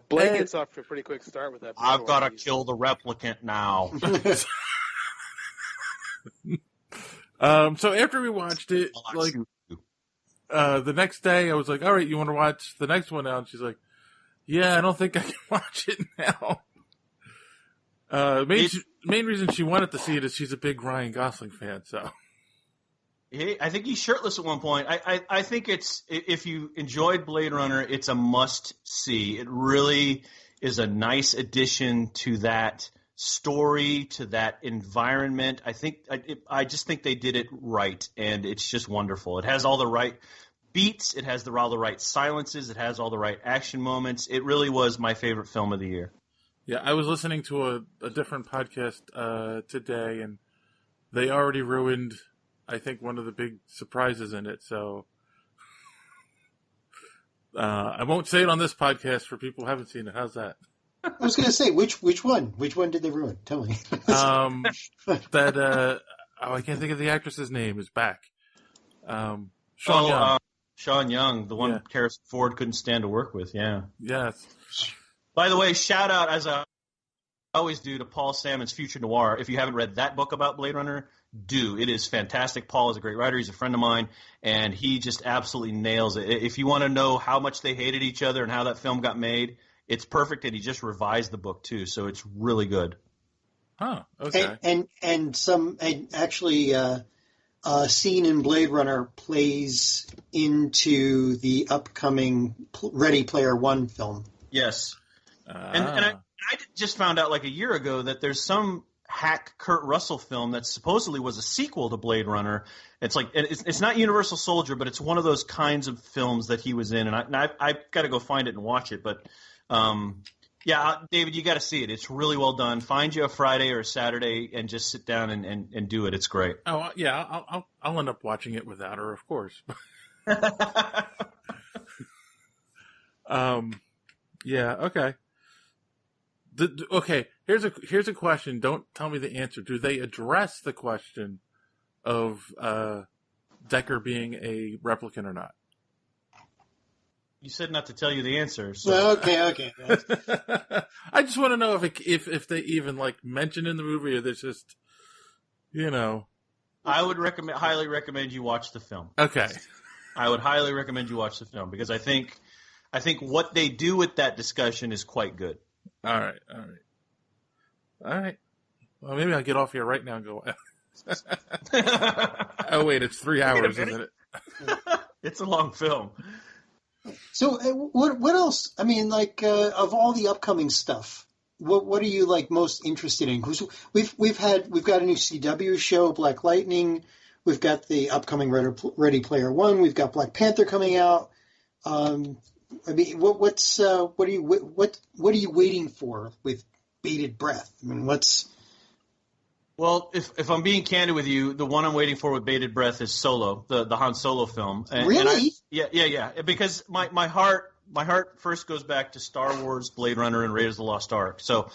Blade gets off to a pretty quick start with that. I've got to kill the replicant now. So after we watched it, the next day, I was like, all right, you want to watch the next one now? And she's like, yeah, I don't think I can watch it now. Main reason she wanted to see it is she's a big Ryan Gosling fan. So, I think he's shirtless at one point. I think it's, if you enjoyed Blade Runner, it's a must see. It really is a nice addition to that story, to that environment. I just think they did it right, and it's just wonderful. It has all the right beats. It has all the right silences. It has all the right action moments. It really was my favorite film of the year. Yeah, I was listening to a different podcast today, and they already ruined, I think, one of the big surprises in it. So I won't say it on this podcast for people who haven't seen it. How's that? I was going to say, which one? Which one did they ruin? Tell me. I can't think of the actress's name, is back. Sean Young. Sean Young, the one Harrison Ford couldn't stand to work with, yeah. Yes. By the way, shout out as a always do, to Paul Salmon's Future Noir. If you haven't read that book about Blade Runner, do. It is fantastic. Paul is a great writer. He's a friend of mine, and he just absolutely nails it. If you want to know how much they hated each other and how that film got made, it's perfect, and he just revised the book, too, so it's really good. Oh, okay. And actually, a scene in Blade Runner plays into the upcoming Ready Player One film. Yes. And I just found out like a year ago that there's some hack Kurt Russell film that supposedly was a sequel to Blade Runner. It's like it's not Universal Soldier, but it's one of those kinds of films that he was in, and I've got to go find it and watch it. But yeah, David, you got to see it. It's really well done. Find you a Friday or a Saturday and just sit down and do it. It's great. Oh yeah, I'll end up watching it without her, of course. Yeah. Okay. Okay. Here's a question. Don't tell me the answer. Do they address the question of Decker being a replicant or not? You said not to tell you the answer. So. Well, okay. I just want to know if they even like mention in the movie, or there's just, I would highly recommend you watch the film. Okay. I would highly recommend you watch the film because I think what they do with that discussion is quite good. All right. Well, maybe I'll get off here right now and go. Oh wait, it's 3 hours, isn't it? It's a long film. So what else? I mean, like of all the upcoming stuff, what are you like most interested in? Because we've got a new CW show, Black Lightning. We've got the upcoming Ready Player One. We've got Black Panther coming out. I mean, what are you waiting for with bated breath? I mean, what's... Well, if I'm being candid with you, the one I'm waiting for with bated breath is Solo, the Han Solo film. Really? Yeah. Because my heart first goes back to Star Wars, Blade Runner, and Raiders of the Lost Ark. So,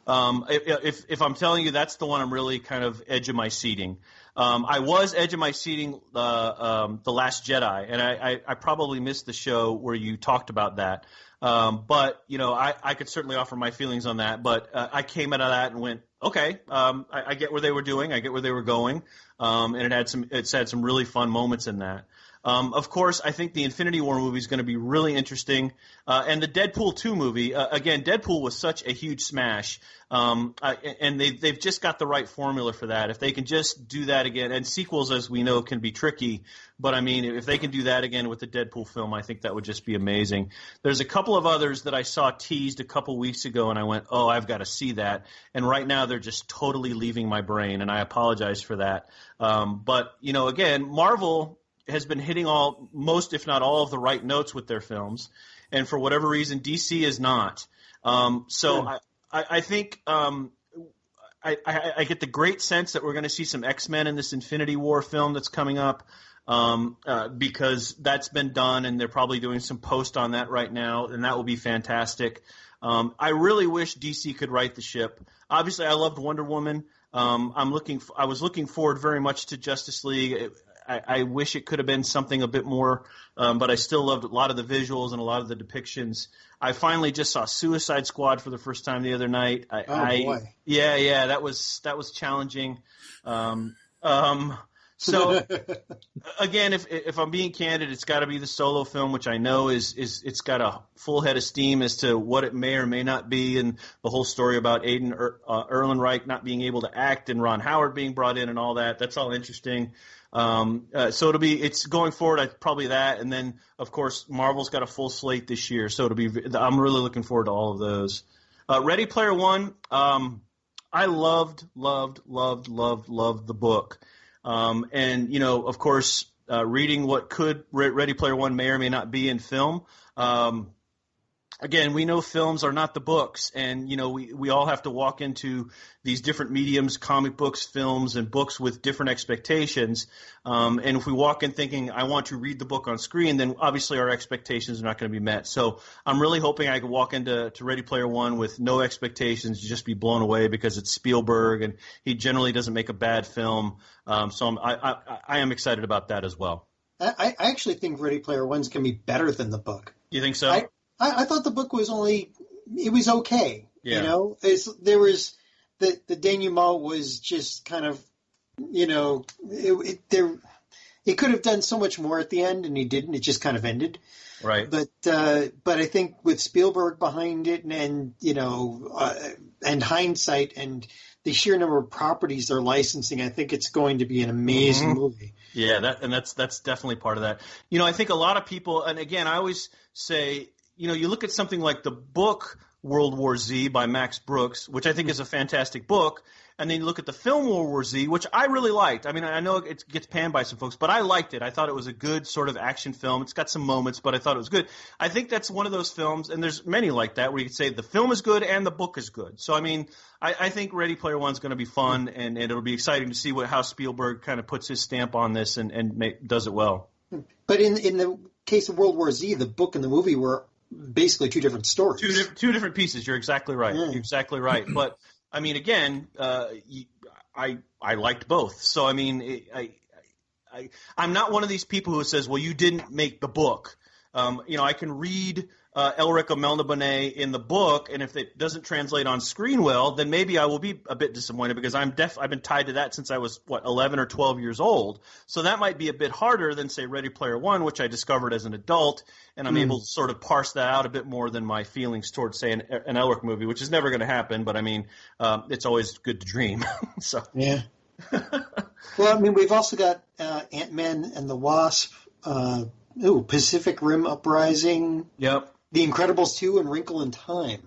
if I'm telling you, that's the one I'm really kind of edge of my seating. I was edge of my seating The Last Jedi, and I probably missed the show where you talked about that. But I could certainly offer my feelings on that. But I came out of that and went, okay, I get where they were doing, I get where they were going, and it's had some really fun moments in that. Of course, I think the Infinity War movie is going to be really interesting, and the Deadpool 2 movie. Again, Deadpool was such a huge smash, and they've just got the right formula for that. If they can just do that again, and sequels, as we know, can be tricky. But I mean, if they can do that again with the Deadpool film, I think that would just be amazing. There's a couple of others that I saw teased a couple weeks ago, and I went, "Oh, I've got to see that." And right now, they're just totally leaving my brain, and I apologize for that. But again, Marvel has been hitting most, if not all, of the right notes with their films, and for whatever reason, DC is not. I think I get the great sense that we're going to see some X-Men in this Infinity War film that's coming up, because that's been done, and they're probably doing some post on that right now, and that will be fantastic. I really wish DC could right the ship. Obviously, I loved Wonder Woman. I was looking forward very much to Justice League. I wish it could have been something a bit more, but I still loved a lot of the visuals and a lot of the depictions. I finally just saw Suicide Squad for the first time the other night. Boy. Yeah, that was challenging. So again, if I'm being candid, it's got to be the Solo film, which I know is it's got a full head of steam as to what it may or may not be, and the whole story about Aiden Erlenreich not being able to act and Ron Howard being brought in and all that. That's all interesting. So it's going forward, probably that, and then of course Marvel's got a full slate this year, so I'm really looking forward to all of those. Ready Player One, I loved the book, and of course reading what Ready Player One may or may not be in film. Again, we know films are not the books, and we all have to walk into these different mediums, comic books, films, and books with different expectations. And if we walk in thinking, I want to read the book on screen, then obviously our expectations are not going to be met. So I'm really hoping I can walk into Ready Player One with no expectations, just be blown away because it's Spielberg, and he generally doesn't make a bad film. So I am excited about that as well. I actually think Ready Player One's going to be better than the book. You think so? I thought the book was it was okay. You know, there was the denouement was just kind of, you know, it could have done so much more at the end, and he didn't. It just kind of ended. Right. But I think with Spielberg behind it, and you know, and hindsight, and the sheer number of properties they're licensing, I think it's going to be an amazing movie. Yeah, that's definitely part of that. You know, I think a lot of people, and again, I always say, you know, you look at something like the book World War Z by Max Brooks, which I think is a fantastic book, and then you look at the film World War Z, which I really liked. I mean, I know it gets panned by some folks, but I liked it. I thought it was a good sort of action film. It's got some moments, but I thought it was good. I think that's one of those films, and there's many like that, where you could say the film is good and the book is good. So, I mean, I think Ready Player One's going to be fun, and it'll be exciting to see how Spielberg kind of puts his stamp on this and does it well. But in the case of World War Z, the book and the movie were basically two different stories. Two different pieces. You're exactly right. Yeah. You're exactly right. But I mean, again, I liked both. So I mean, I'm not one of these people who says, "Well, you didn't make the book." You know, I can read Elric of Melniboné in the book, and if it doesn't translate on screen well, then maybe I will be a bit disappointed because I've been tied to that since I was 11 or 12 years old. So that might be a bit harder than say Ready Player One, which I discovered as an adult, and I'm able to sort of parse that out a bit more than my feelings towards say an Elric movie, which is never going to happen. But I mean, it's always good to dream. So yeah. Well, I mean, we've also got Ant-Man and the Wasp. Pacific Rim Uprising. Yep. The Incredibles 2 and Wrinkle in Time.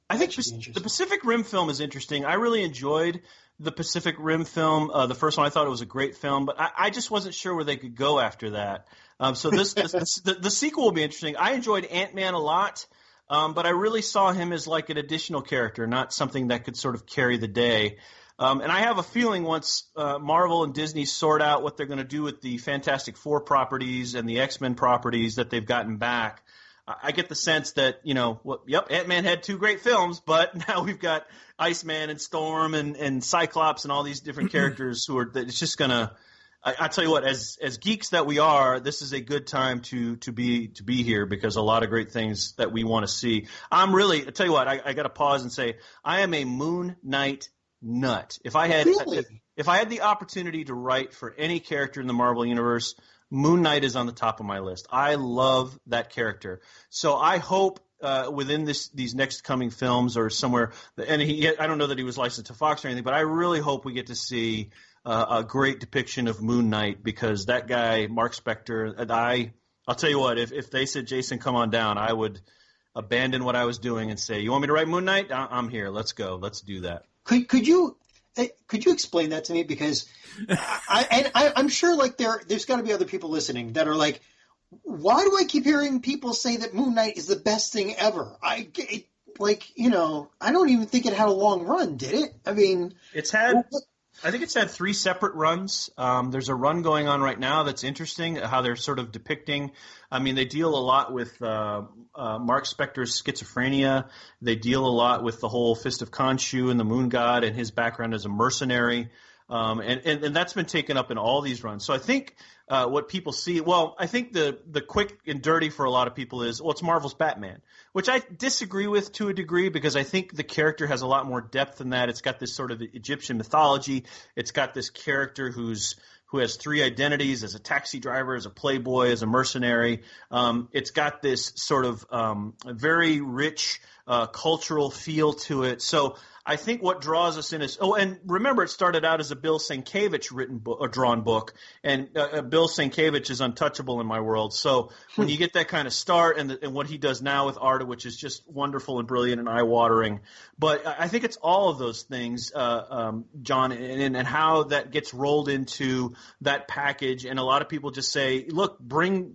I think the Pacific Rim film is interesting. I really enjoyed the Pacific Rim film. The first one, I thought it was a great film, but I just wasn't sure where they could go after that. So the sequel will be interesting. I enjoyed Ant-Man a lot, but I really saw him as like an additional character, not something that could sort of carry the day. And I have a feeling once Marvel and Disney sort out what they're going to do with the Fantastic Four properties and the X-Men properties that they've gotten back, I get the sense that, you know, Ant-Man had two great films, but now we've got Iceman and Storm and Cyclops and all these different characters that it's just going to – I tell you what, as geeks that we are, this is a good time to be here because a lot of great things that we want to see. I tell you what, I got to pause and say I am a Moon Knight nut. If I had the opportunity to write for any character in the Marvel Universe, Moon Knight is on the top of my list. I love that character. So I hope within these next coming films or somewhere, and I don't know that he was licensed to Fox or anything, but I really hope we get to see a great depiction of Moon Knight because that guy, Mark Spector, and I'll tell you what, if they said, Jason, come on down, I would abandon what I was doing and say, you want me to write Moon Knight? I'm here. Let's go. Let's do that. Could you explain that to me? Because I'm sure like there's got to be other people listening that are like, why do I keep hearing people say that Moon Knight is the best thing ever? I don't even think it had a long run, did it? I mean, I think it's had 3 separate runs. There's a run going on right now that's interesting, how they're sort of depicting. I mean, they deal a lot with Mark Spector's schizophrenia. They deal a lot with the whole Fist of Khonshu and the Moon God and his background as a mercenary. And that's been taken up in all these runs. So I think what people see, I think the quick and dirty for a lot of people is, it's Marvel's Batman, which I disagree with to a degree because I think the character has a lot more depth than that. It's got this sort of Egyptian mythology. It's got this character who has 3 identities as a taxi driver, as a playboy, as a mercenary. It's got this sort of very rich cultural feel to it. So I think what draws us in is and remember it started out as a Bill Sienkiewicz written book, a drawn book, and Bill Sienkiewicz is untouchable in my world. So when you get that kind of start and what he does now with art, which is just wonderful and brilliant and eye-watering, but I think it's all of those things, John, and how that gets rolled into that package. And a lot of people just say, look, bring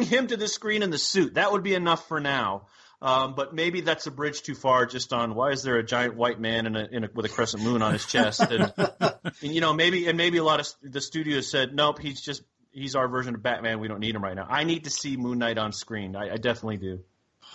him to the screen in the suit. That would be enough for now. But maybe that's a bridge too far just on why is there a giant white man with a crescent moon on his chest? And maybe a lot of the studios said, nope, he's our version of Batman. We don't need him right now. I need to see Moon Knight on screen. I definitely do.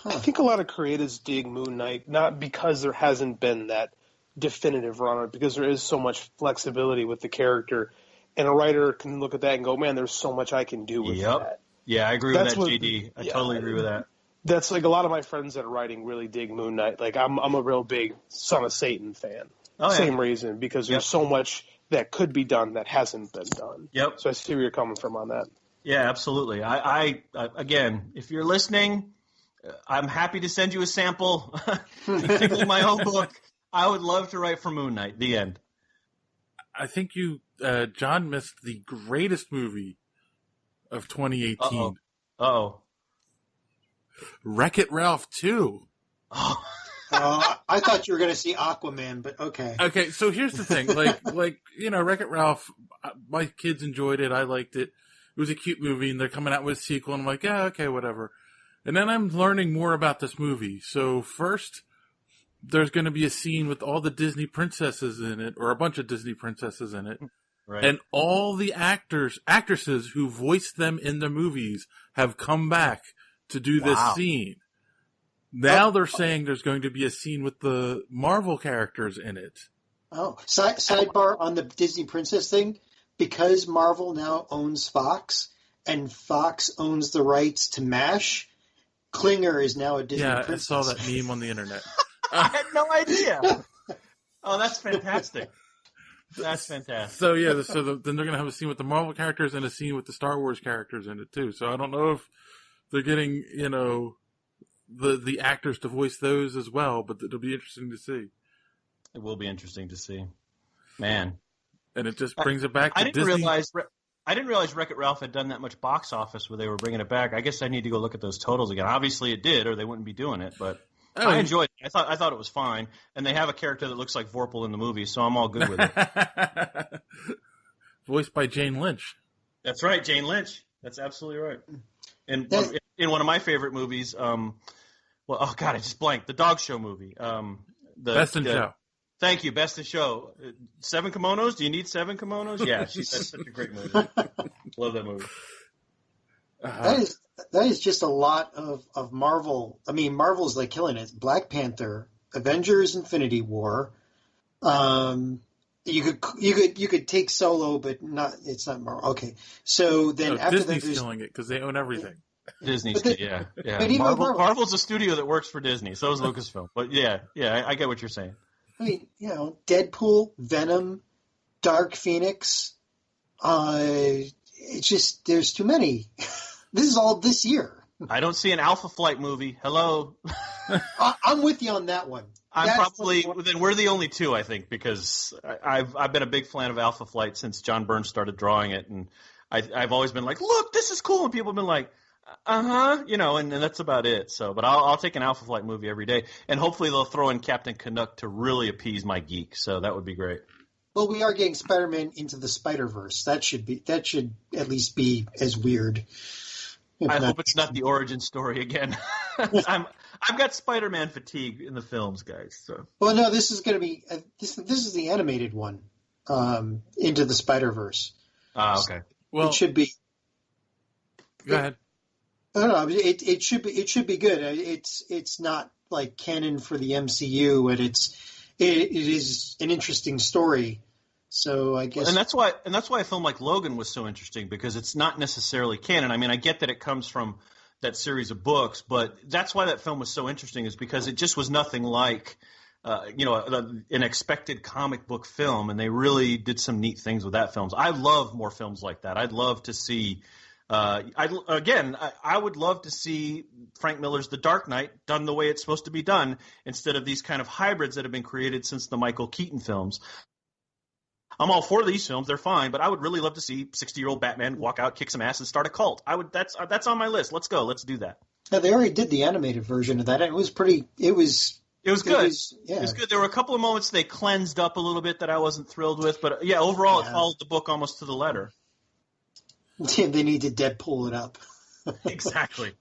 I think a lot of creatives dig Moon Knight, not because there hasn't been that definitive run on it, because there is so much flexibility with the character. And a writer can look at that and go, man, there's so much I can do with that. Yeah, I agree with that, JD. I totally agree with that. That's like a lot of my friends that are writing really dig Moon Knight. Like I'm a real big Son of Satan fan. Oh, yeah. Same reason, because there's so much that could be done that hasn't been done. Yep. So I see where you're coming from on that. Yeah, absolutely. I again, if you're listening, I'm happy to send you a sample, particularly my own book. I would love to write for Moon Knight. The end. I think John missed the greatest movie of 2018. Uh-oh. Wreck-It Ralph 2. I thought you were going to see Aquaman, but okay. Okay, so here's the thing. Wreck-It Ralph, my kids enjoyed it. I liked it. It was a cute movie, and they're coming out with a sequel, and I'm like, yeah, okay, whatever. And then I'm learning more about this movie. So first, there's going to be a scene with all the Disney princesses in it, or a bunch of Disney princesses in it. Right. And all the actresses who voiced them in the movies have come back to do this scene. Now they're saying there's going to be a scene with the Marvel characters in it. Oh, sidebar on the Disney princess thing. Because Marvel now owns Fox, and Fox owns the rights to MASH, Klinger is now a Disney princess. I saw that meme on the internet. I had no idea. Oh, that's fantastic. That's fantastic. So then they're going to have a scene with the Marvel characters and a scene with the Star Wars characters in it too. So I don't know if they're getting, the actors to voice those as well, but it'll be interesting to see. It will be interesting to see. Man. And it just brings it back to I didn't Disney. I didn't realize Wreck-It Ralph had done that much box office where they were bringing it back. I guess I need to go look at those totals again. Obviously it did, or they wouldn't be doing it, but I enjoyed it. I thought it was fine. And they have a character that looks like Vorpal in the movie, so I'm all good with it. Voiced by Jane Lynch. That's right, Jane Lynch. That's absolutely right. And in one of my favorite movies, I just blanked. The Dog Show movie. Best in Show. Thank you, Best in Show. 7 kimonos? Do you need 7 kimonos? Yeah, that's such a great movie. Love that movie. That is just a lot of Marvel. I mean, Marvel's like killing it. Black Panther, Avengers, Infinity War. You could take Solo, but it's not Marvel. Okay, so then after Disney's that, killing it because they own everything. Disney's, yeah. But even Marvel's a studio that works for Disney. So is Lucasfilm. But I get what you're saying. I mean, Deadpool, Venom, Dark Phoenix. It's just there's too many. This is all this year. I don't see an Alpha Flight movie. Hello. I'm with you on that one. Then we're the only two, I think, because I've been a big fan of Alpha Flight since John Byrne started drawing it, and I've always been like, look, this is cool, and people have been like, and that's about it. So, but I'll take an Alpha Flight movie every day, and hopefully they'll throw in Captain Canuck to really appease my geek. So that would be great. Well, we are getting Spider-Man into the Spider-Verse. That should at least be as weird. I hope it's not the origin story again. I've got Spider-Man fatigue in the films, guys. So. Well, no, this is going to be this is the animated one, Into the Spider-Verse. Okay. Well, it should be. Go ahead. I don't know. It should be good. It's not like canon for the MCU, and it is an interesting story. So I guess, and that's why a film like Logan was so interesting, because it's not necessarily canon. I mean, I get that it comes from that series of books, but that's why that film was so interesting, is because it just was nothing like an expected comic book film, and they really did some neat things with that film. I love more films like that. I'd love to see. I would love to see Frank Miller's The Dark Knight done the way it's supposed to be done, instead of these kind of hybrids that have been created since the Michael Keaton films. I'm all for these films; they're fine, but I would really love to see 60-year-old Batman walk out, kick some ass, and start a cult. That's on my list. Let's go. Let's do that. Yeah, they already did the animated version of that, and it was pretty. It was good. It was good. There were a couple of moments they cleansed up a little bit that I wasn't thrilled with, but overall it followed the book almost to the letter. They need to Deadpool it up. Exactly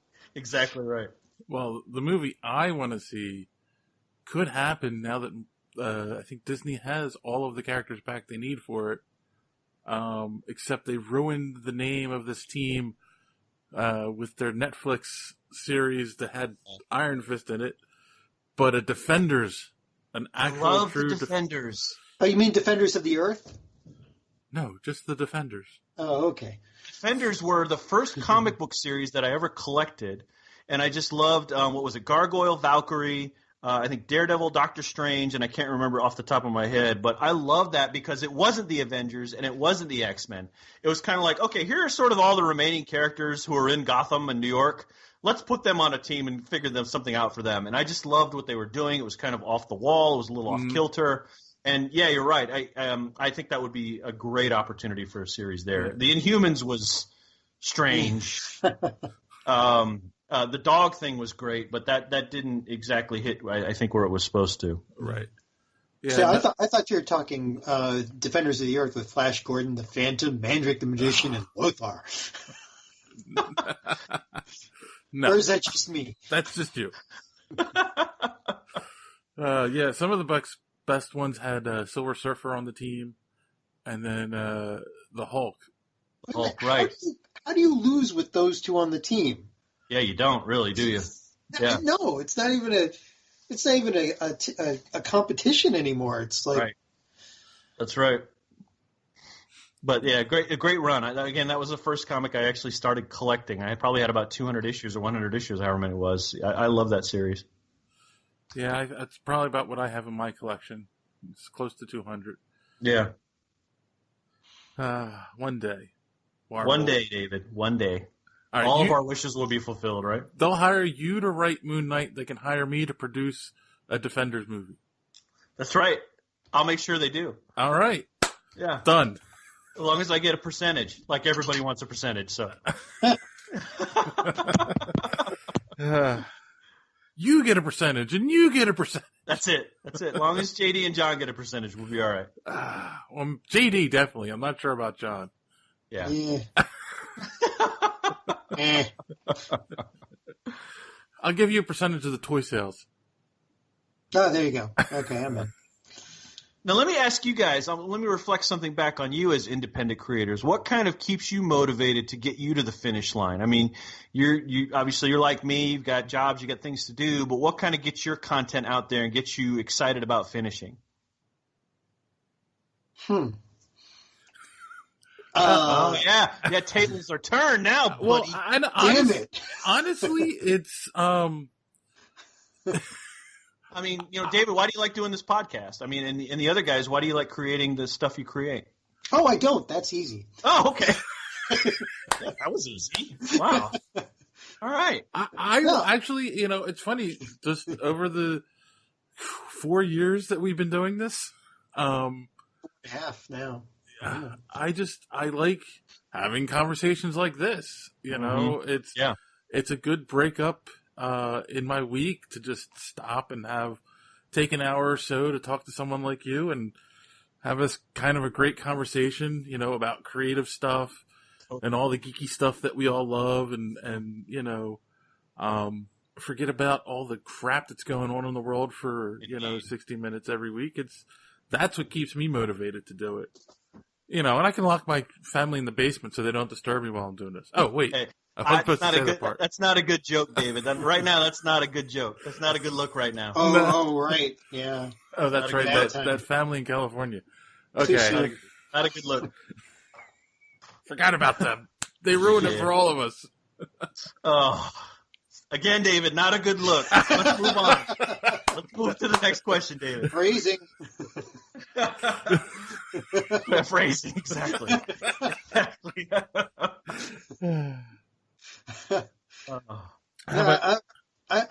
right. Well, the movie I want to see could happen now that I think Disney has all of the characters back they need for it, except they ruined the name of this team with their Netflix series that had Iron Fist in it, but a Defenders, an actual true Defenders. Oh, you mean Defenders of the Earth? No, just the Defenders. Oh, okay. Defenders were the first comic book series that I ever collected, and I just loved what was it, Gargoyle, Valkyrie, I think Daredevil, Doctor Strange, and I can't remember off the top of my head, but I loved that because it wasn't the Avengers and it wasn't the X-Men. It was kind of like, okay, here are sort of all the remaining characters who are in Gotham and New York. Let's put them on a team and figure something out for them. And I just loved what they were doing. It was kind of off the wall. It was a little off kilter. And yeah, you're right. I think that would be a great opportunity for a series there. The Inhumans was strange. The dog thing was great, but that didn't exactly hit, I think, where it was supposed to. Right. Yeah. So I thought you were talking Defenders of the Earth with Flash Gordon, the Phantom, Mandrake the Magician, and Lothar. No. Or is that just me? That's just you. Yeah, some of the best ones had Silver Surfer on the team, and then the Hulk. Hulk, right. How do you lose with those two on the team? Yeah, you don't really, do you? Yeah. No, it's not even a competition anymore. It's like right. That's right. But yeah, a great run. Again, that was the first comic I actually started collecting. I probably had about 200 issues or 100 issues, however many it was. I love that series. Yeah, that's probably about what I have in my collection. It's close to 200. Yeah. One day. One day, David. One day. All of our wishes will be fulfilled, right? They'll hire you to write Moon Knight. They can hire me to produce a Defenders movie. That's right. I'll make sure they do. All right. Yeah. Done. As long as I get a percentage. Like everybody wants a percentage, so. You get a percentage, and you get a percentage. That's it. As long as JD and John get a percentage, we'll be all right. Well, JD, definitely. I'm not sure about John. Yeah. I'll give you a percentage of the toy sales. Oh, there you go. Okay, I'm in. Now, let me ask you guys, let me reflect something back on you as independent creators. What kind of keeps you motivated to get you to the finish line? I mean, you obviously you're like me, you've got jobs, you got things to do, but what kind of gets your content out there and gets you excited about finishing? Yeah, tables are turned now, buddy. Well, honestly, it's I mean, David, why do you like doing this podcast? I mean, and the other guys, why do you like creating the stuff you create? Oh, I don't. That's easy. Oh, okay. That was easy. Wow. All right. I actually, it's funny. Just over the 4 years that we've been doing this, half now. I like having conversations like this. It's a good breakup in my week to just stop and take an hour or so to talk to someone like you and have us kind of a great conversation, about creative stuff and all the geeky stuff that we all love and forget about all the crap that's going on in the world for, 60 minutes every week. That's what keeps me motivated to do it. And I can lock my family in the basement so they don't disturb me while I'm doing this. Oh, wait. Hey. That's not a good joke, David. Right now, that's not a good joke. That's not a good look right now. Oh, right. Yeah. Oh, that's right. That family in California. Okay. Not a good look. Forgot about them. They ruined it for all of us. Oh. Again, David, not a good look. Let's move on. Let's move to the next question, David. Phrasing. Phrasing, exactly. I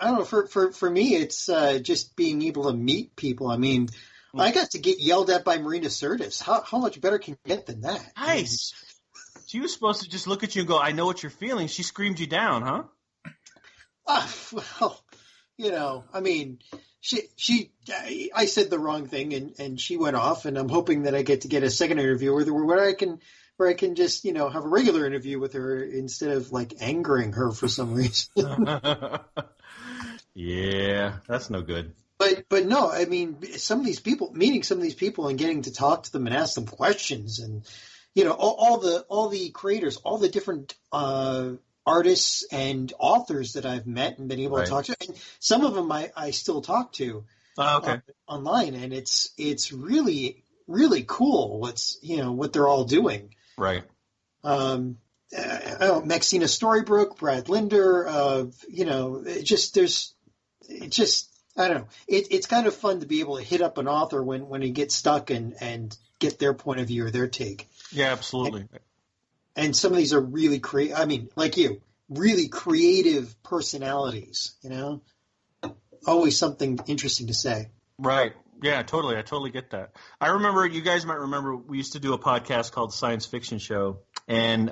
don't know. For me, it's just being able to meet people. I mean, I got to get yelled at by Marina Sirtis. How much better can you get than that? Nice. She was supposed to just look at you and go, "I know what you're feeling." She screamed you down, huh? Well, I mean, I said the wrong thing and she went off, and I'm hoping that I get a second interview with her where I can just, have a regular interview with her instead of like angering her for some reason. Yeah, that's no good. But no, I mean, meeting some of these people and getting to talk to them and ask them questions and, all the creators, all the different, artists and authors that I've met and been able to talk to, and some of them I still talk to online, and it's really, really cool what they're all doing. Right. Maxina Storybrooke, Brad Linder, I don't know. It's kind of fun to be able to hit up an author when he gets stuck and get their point of view or their take. Yeah, absolutely. And some of these are really like you, really creative personalities, always something interesting to say. Right. Yeah, totally. I totally get that. I remember, you guys might remember, we used to do a podcast called Science Fiction Show, and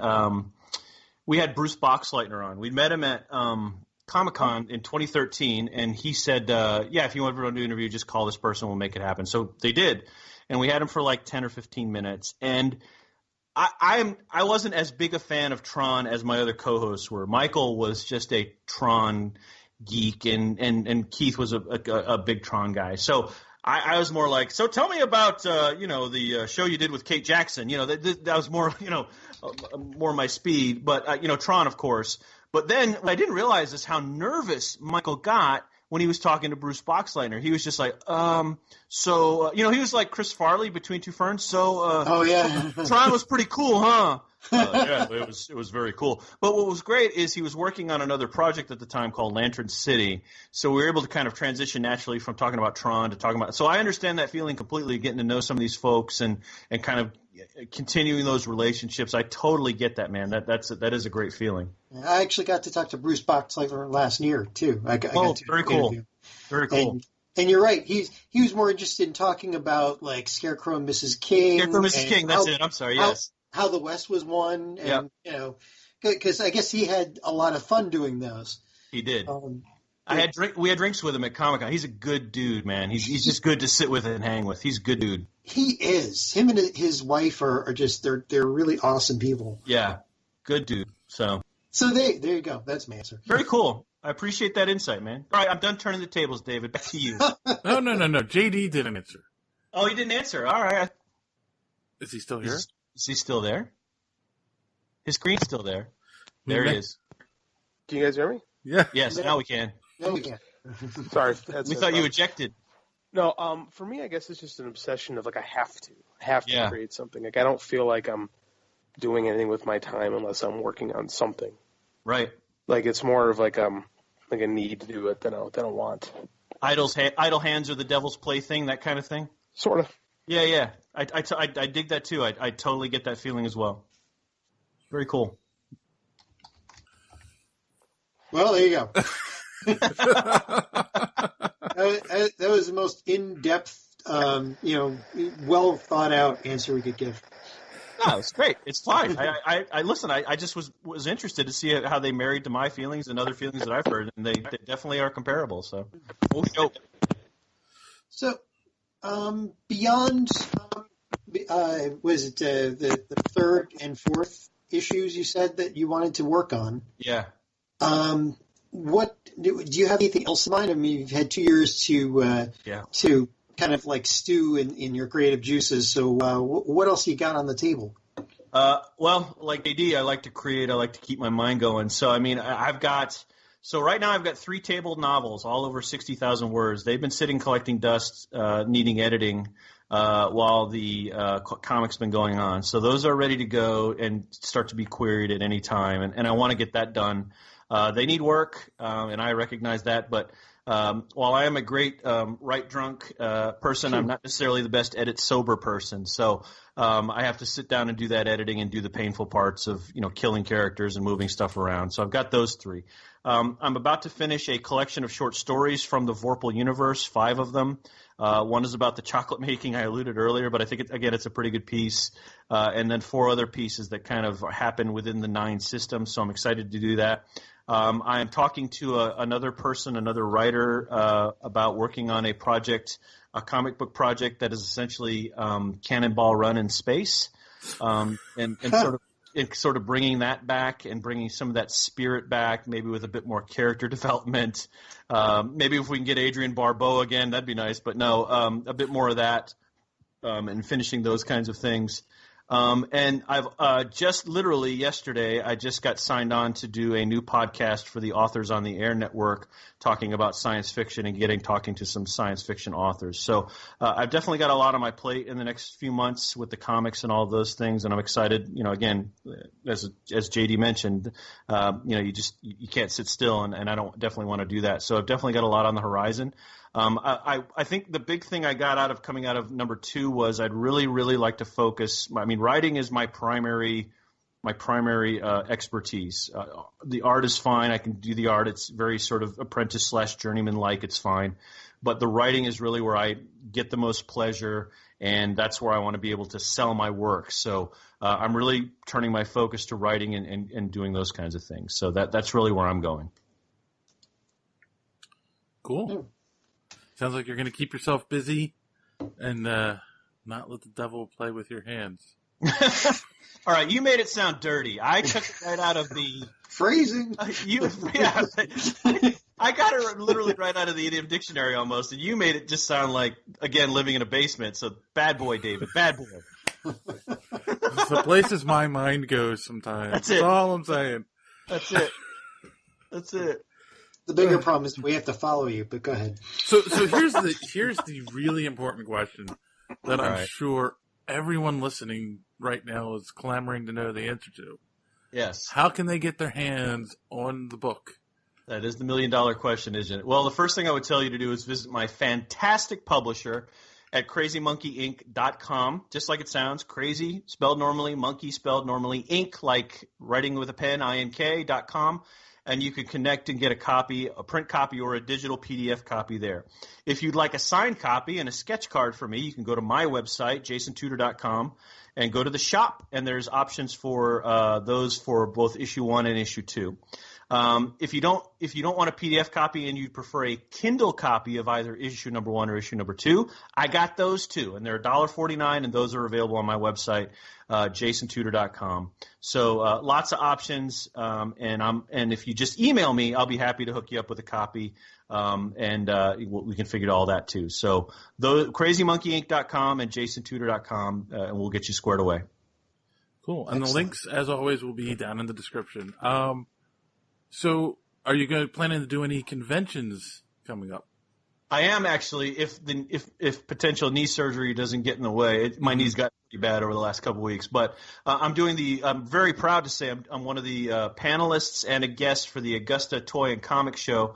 we had Bruce Boxleitner on. We met him at Comic-Con in 2013, and he said, if you want everyone to do an interview, just call this person, we'll make it happen. So they did, and we had him for like 10 or 15 minutes, and I wasn't as big a fan of Tron as my other co-hosts were. Michael was just a Tron geek, and Keith was a big Tron guy. So I was more like, so tell me about the show you did with Kate Jackson. That was more more my speed. But Tron, of course. But then what I didn't realize is how nervous Michael got when he was talking to Bruce Boxleitner. He was just like, he was like Chris Farley between two ferns. So, Tron was pretty cool, huh? Yeah, it was very cool. But what was great is he was working on another project at the time called Lantern City. So we were able to kind of transition naturally from talking about Tron to talking about. So I understand that feeling completely, getting to know some of these folks and kind of continuing those relationships. I totally get that, man. That is a great feeling. I actually got to talk to Bruce Boxleitner last year too. Very cool. Very cool. And you're right. He was more interested in talking about like Scarecrow and Mrs. King. Scarecrow and Mrs. King. That's it. I'm sorry. Yes. How the West was won, and because I guess he had a lot of fun doing those. He did. We had drinks with him at Comic-Con. He's a good dude, man. He's just good to sit with and hang with. He's a good dude. He is. Him and his wife are just they're really awesome people. Yeah, good dude. So there you go. That's my answer. Very cool. I appreciate that insight, man. All right, I'm done turning the tables, David. Back to you. No. JD didn't answer. Oh, he didn't answer. All right. Is he still here? Is he still there? His screen's still there. There he is. Can you guys hear me? Yeah. Yes, now we can. No, we can't. Sorry. We thought you ejected. No, for me, I guess it's just an obsession of like I have to create something. Like I don't feel like I'm doing anything with my time unless I'm working on something. Right. Like it's more of like a need to do it than a want. Idle hands are the devil's plaything, that kind of thing? Sort of. Yeah. I dig that too. I totally get that feeling as well. Very cool. Well, there you go. That was the most in-depth, well thought out answer we could give. No, it's great. It's fine. I listen. I just was interested to see how they married to my feelings and other feelings that I've heard, and they definitely are comparable. So, So, beyond, was it the third and fourth issues you said that you wanted to work on? Yeah. What do you have anything else in mind? I mean, you've had 2 years to kind of like stew in your creative juices. So, what else you got on the table? Well, like AD, I like to create. I like to keep my mind going. So, I mean, right now I've got 3 tabled novels, all over 60,000 words. They've been sitting collecting dust, needing editing, while the comic's been going on. So those are ready to go and start to be queried at any time. And I want to get that done. They need work, and I recognize that. But while I am a great write drunk person, I'm not necessarily the best edit sober person. So I have to sit down and do that editing and do the painful parts of killing characters and moving stuff around. So I've got those 3. I'm about to finish a collection of short stories from the Vorpal universe, 5 of them. One is about the chocolate making I alluded earlier, but I think, it's a pretty good piece. And then 4 other pieces that kind of happen within the 9 system, so I'm excited to do that. I am talking to another writer, about working on a comic book project that is essentially Cannonball Run in space, and sort of bringing that back and bringing some of that spirit back, maybe with a bit more character development. Maybe if we can get Adrian Barbeau again, that'd be nice. But no, a bit more of that, and finishing those kinds of things. And I've just literally yesterday, I just got signed on to do a new podcast for the Authors on the Air Network, talking about science fiction and talking to some science fiction authors. So I've definitely got a lot on my plate in the next few months with the comics and all of those things, and I'm excited. Again, as JD mentioned, you can't sit still, and I don't definitely want to do that. So I've definitely got a lot on the horizon. I think the big thing I got coming out of number 2 was I'd really, really like to focus. I mean, writing is my primary expertise. The art is fine. I can do the art. It's very sort of apprentice/journeyman-like. It's fine. But the writing is really where I get the most pleasure, and that's where I want to be able to sell my work. So I'm really turning my focus to writing and doing those kinds of things. So that's really where I'm going. Cool. Sounds like you're going to keep yourself busy and not let the devil play with your hands. All right, you made it sound dirty. I took it right out of the phrasing. I got it literally right out of the idiom dictionary almost, and you made it just sound like, again, living in a basement. So bad boy, David, bad boy. It's the places my mind goes sometimes. That's all I'm saying. That's it. That's it. The bigger problem is we have to follow you, but go ahead. So here's the really important question that I'm sure everyone listening right now is clamoring to know the answer to. Yes. How can they get their hands on the book? That is the $1,000,000 question, isn't it? Well, the first thing I would tell you to do is visit my fantastic publisher at crazymonkeyinc.com, just like it sounds, crazy spelled normally, monkey spelled normally, ink like writing with a pen, ink.com. And you can connect and get a print copy or a digital PDF copy there. If you'd like a signed copy and a sketch card for me, you can go to my website, jasontudor.com, and go to the shop, and there's options for those for both issue 1 and issue 2. If you don't want a PDF copy and you prefer a Kindle copy of either issue number 1 or issue number 2, I got those too, and they're $1.49, and those are available on my website, jasontudor.com. So lots of options, and if you just email me, I'll be happy to hook you up with a copy, and we can figure all that too. So crazymonkeyinc.com and jasontudor.com, and we'll get you squared away. Cool, and the links, as always, will be down in the description. So, are you planning to do any conventions coming up? I am actually. If potential knee surgery doesn't get in the way, my knees got pretty bad over the last couple of weeks. But I'm very proud to say I'm one of the panelists and a guest for the Augusta Toy and Comic Show,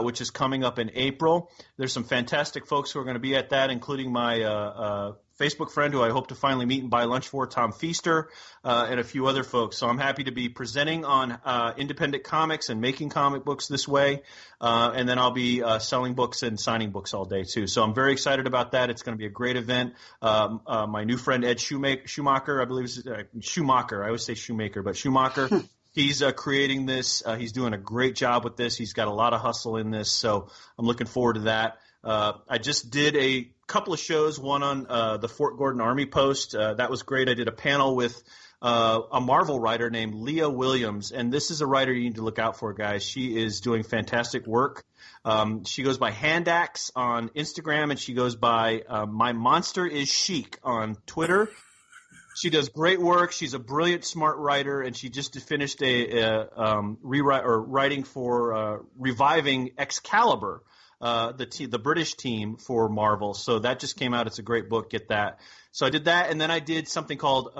which is coming up in April. There's some fantastic folks who are going to be at that, including my Facebook friend who I hope to finally meet and buy lunch for, Tom Feaster, and a few other folks. So I'm happy to be presenting on independent comics and making comic books this way, and then I'll be selling books and signing books all day too. So I'm very excited about that. It's going to be a great event. My new friend Ed Schumacher, I believe is Schumacher. I always say Shoemaker, but Schumacher. He's creating this. He's doing a great job with this. He's got a lot of hustle in this, so I'm looking forward to that. I just did a couple of shows, one on the Fort Gordon Army Post. That was great. I did a panel with a Marvel writer named Leah Williams, and this is a writer you need to look out for, guys. She is doing fantastic work. She goes by Handax on Instagram, and she goes by My Monster is Chic on Twitter. She does great work. She's a brilliant, smart writer, and she just finished writing for reviving Excalibur. The British team for Marvel. So that just came out. It's a great book. Get that. So I did that, and then I did something called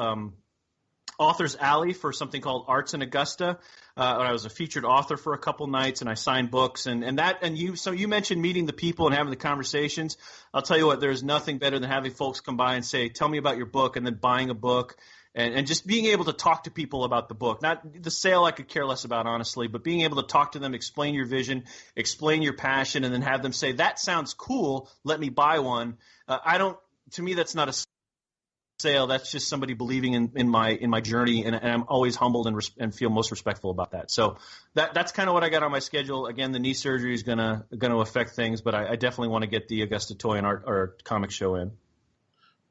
Author's Alley for something called Arts in Augusta. I was a featured author for a couple nights, and I signed books, So you mentioned meeting the people and having the conversations. I'll tell you what, there's nothing better than having folks come by and say, "Tell me about your book," and then buying a book. And just being able to talk to people about the book. Not the sale I could care less about, honestly, but being able to talk to them, explain your vision, explain your passion, and then have them say, "That sounds cool, let me buy one." To me, that's not a sale. That's just somebody believing in my journey, and I'm always humbled and feel most respectful about that. So that's kind of what I got on my schedule. Again, the knee surgery is gonna affect things, but I definitely want to get the Augusta Toy and Art or Comic Show in.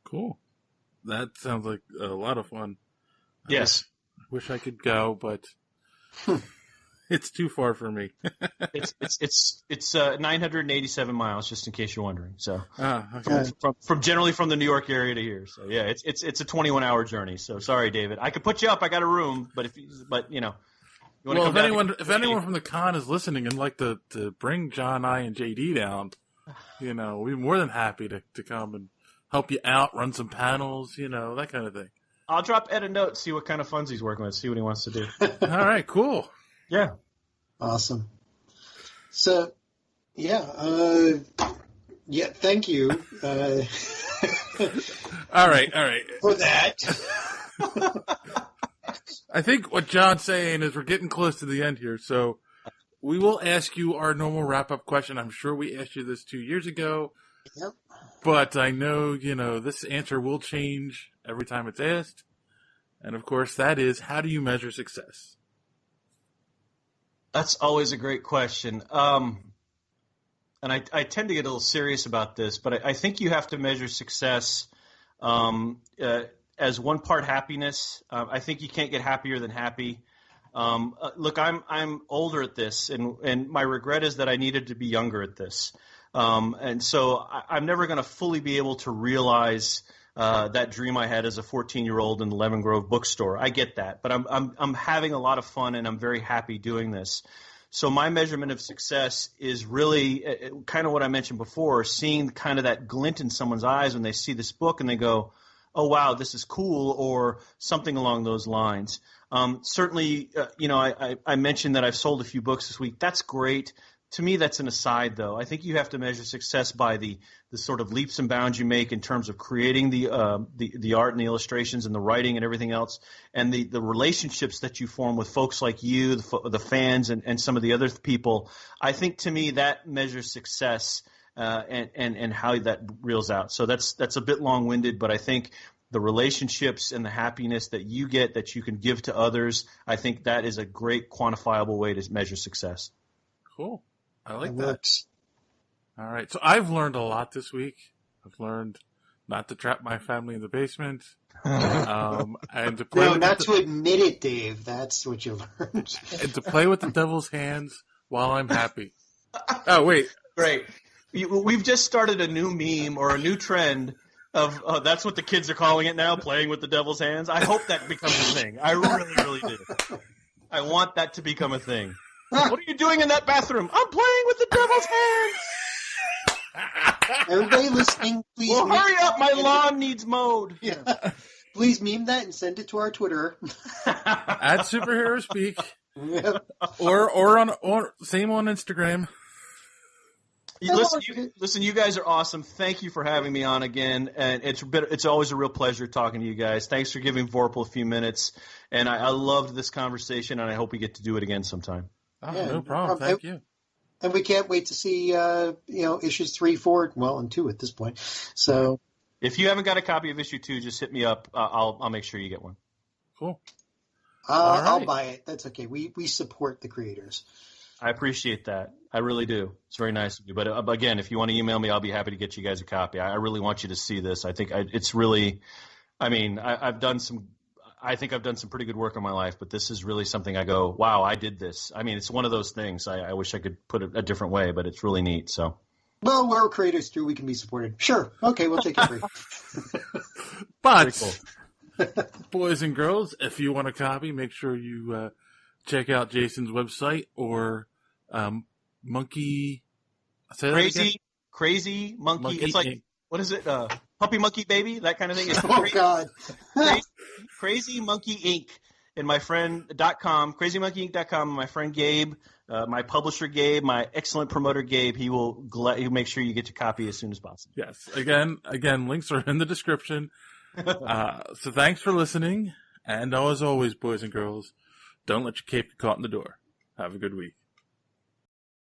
Cool. That sounds like a lot of fun. Yes. I wish I could go, but It's too far for me. It's 987 miles, just in case you're wondering. So okay. from generally from the New York area to here. So yeah, it's a 21-hour journey. So sorry, David. I could put you up. I got a room, but you know. Well, if anyone from the con is listening and like to bring John, I, and JD down, you know, we'd be more than happy to come and help you out, run some panels, you know, that kind of thing. I'll drop Ed a note, see what kind of funds he's working with, see what he wants to do. All right, cool. Yeah. Awesome. So, yeah, thank you. All right. For that. I think what John's saying is we're getting close to the end here, so we will ask you our normal wrap-up question. I'm sure we asked you this 2 years ago. Yep. But I know, you know, this answer will change every time it's asked. And, of course, that is, how do you measure success? That's always a great question. And I tend to get a little serious about this, but I think you have to measure success as one part happiness. I think you can't get happier than happy. Look, I'm older at this, and my regret is that I needed to be younger at this. And so I'm never going to fully be able to realize that dream I had as a 14-year-old in the Lemon Grove bookstore. I get that, but I'm having a lot of fun, and I'm very happy doing this. So my measurement of success is really kind of what I mentioned before, seeing kind of that glint in someone's eyes when they see this book and they go, oh, wow, this is cool, or something along those lines. Certainly, I mentioned that I've sold a few books this week. That's great. To me, that's an aside, though. I think you have to measure success by the sort of leaps and bounds you make in terms of creating the art and the illustrations and the writing and everything else, and the relationships that you form with folks like you, the fans, and some of the other people. I think, to me, that measures success and how that reels out. So that's a bit long-winded, but I think the relationships and the happiness that you get that you can give to others, I think that is a great quantifiable way to measure success. Cool. I like that. Works. All right. So I've learned a lot this week. I've learned not to trap my family in the basement. And to play to admit it, Dave. That's what you learned. And to play with the devil's hands while I'm happy. Oh, wait. Great. We've just started a new meme or a new trend of that's what the kids are calling it now, playing with the devil's hands. I hope that becomes a thing. I really, really do. I want that to become a thing. What are you doing in that bathroom? I'm playing with the devil's hands. Everybody listening, please. Well, hurry up. My lawn needs mowed. Yeah. Please meme that and send it to our Twitter. At Superhero Speak. Yep. Or same on Instagram. Listen, you guys are awesome. Thank you for having me on again, and it's always a real pleasure talking to you guys. Thanks for giving Vorpal a few minutes, and I loved this conversation, and I hope we get to do it again sometime. Oh, yeah, no problem. Thank you. And we can't wait to see issues 3, 4, and 2 at this point. So, if you haven't got a copy of issue 2, just hit me up. I'll make sure you get one. Cool. I'll buy it. That's okay. We support the creators. I appreciate that. I really do. It's very nice of you. But again, if you want to email me, I'll be happy to get you guys a copy. I really want you to see this. I think it's really. I mean, I've done some. I think I've done some pretty good work in my life, but this is really something I go, wow, I did this. I mean, it's one of those things. I wish I could put it a different way, but it's really neat. So. Well, we're creators too. We can be supported. Sure. Okay, we'll take it free. But, boys and girls, if you want a copy, make sure you check out Jason's website or Monkey. Crazy Monkey. It's like, Inc. What is it? Puppy Monkey Baby? That kind of thing. It's God. Crazy Monkey Inc. And my friend .com, crazymonkeyinc.com, and my friend Gabe, my publisher Gabe, my excellent promoter Gabe, he'll make sure you get your copy as soon as possible. Yes. Again, links are in the description. So thanks for listening. And as always, boys and girls, don't let your cape get caught in the door. Have a good week.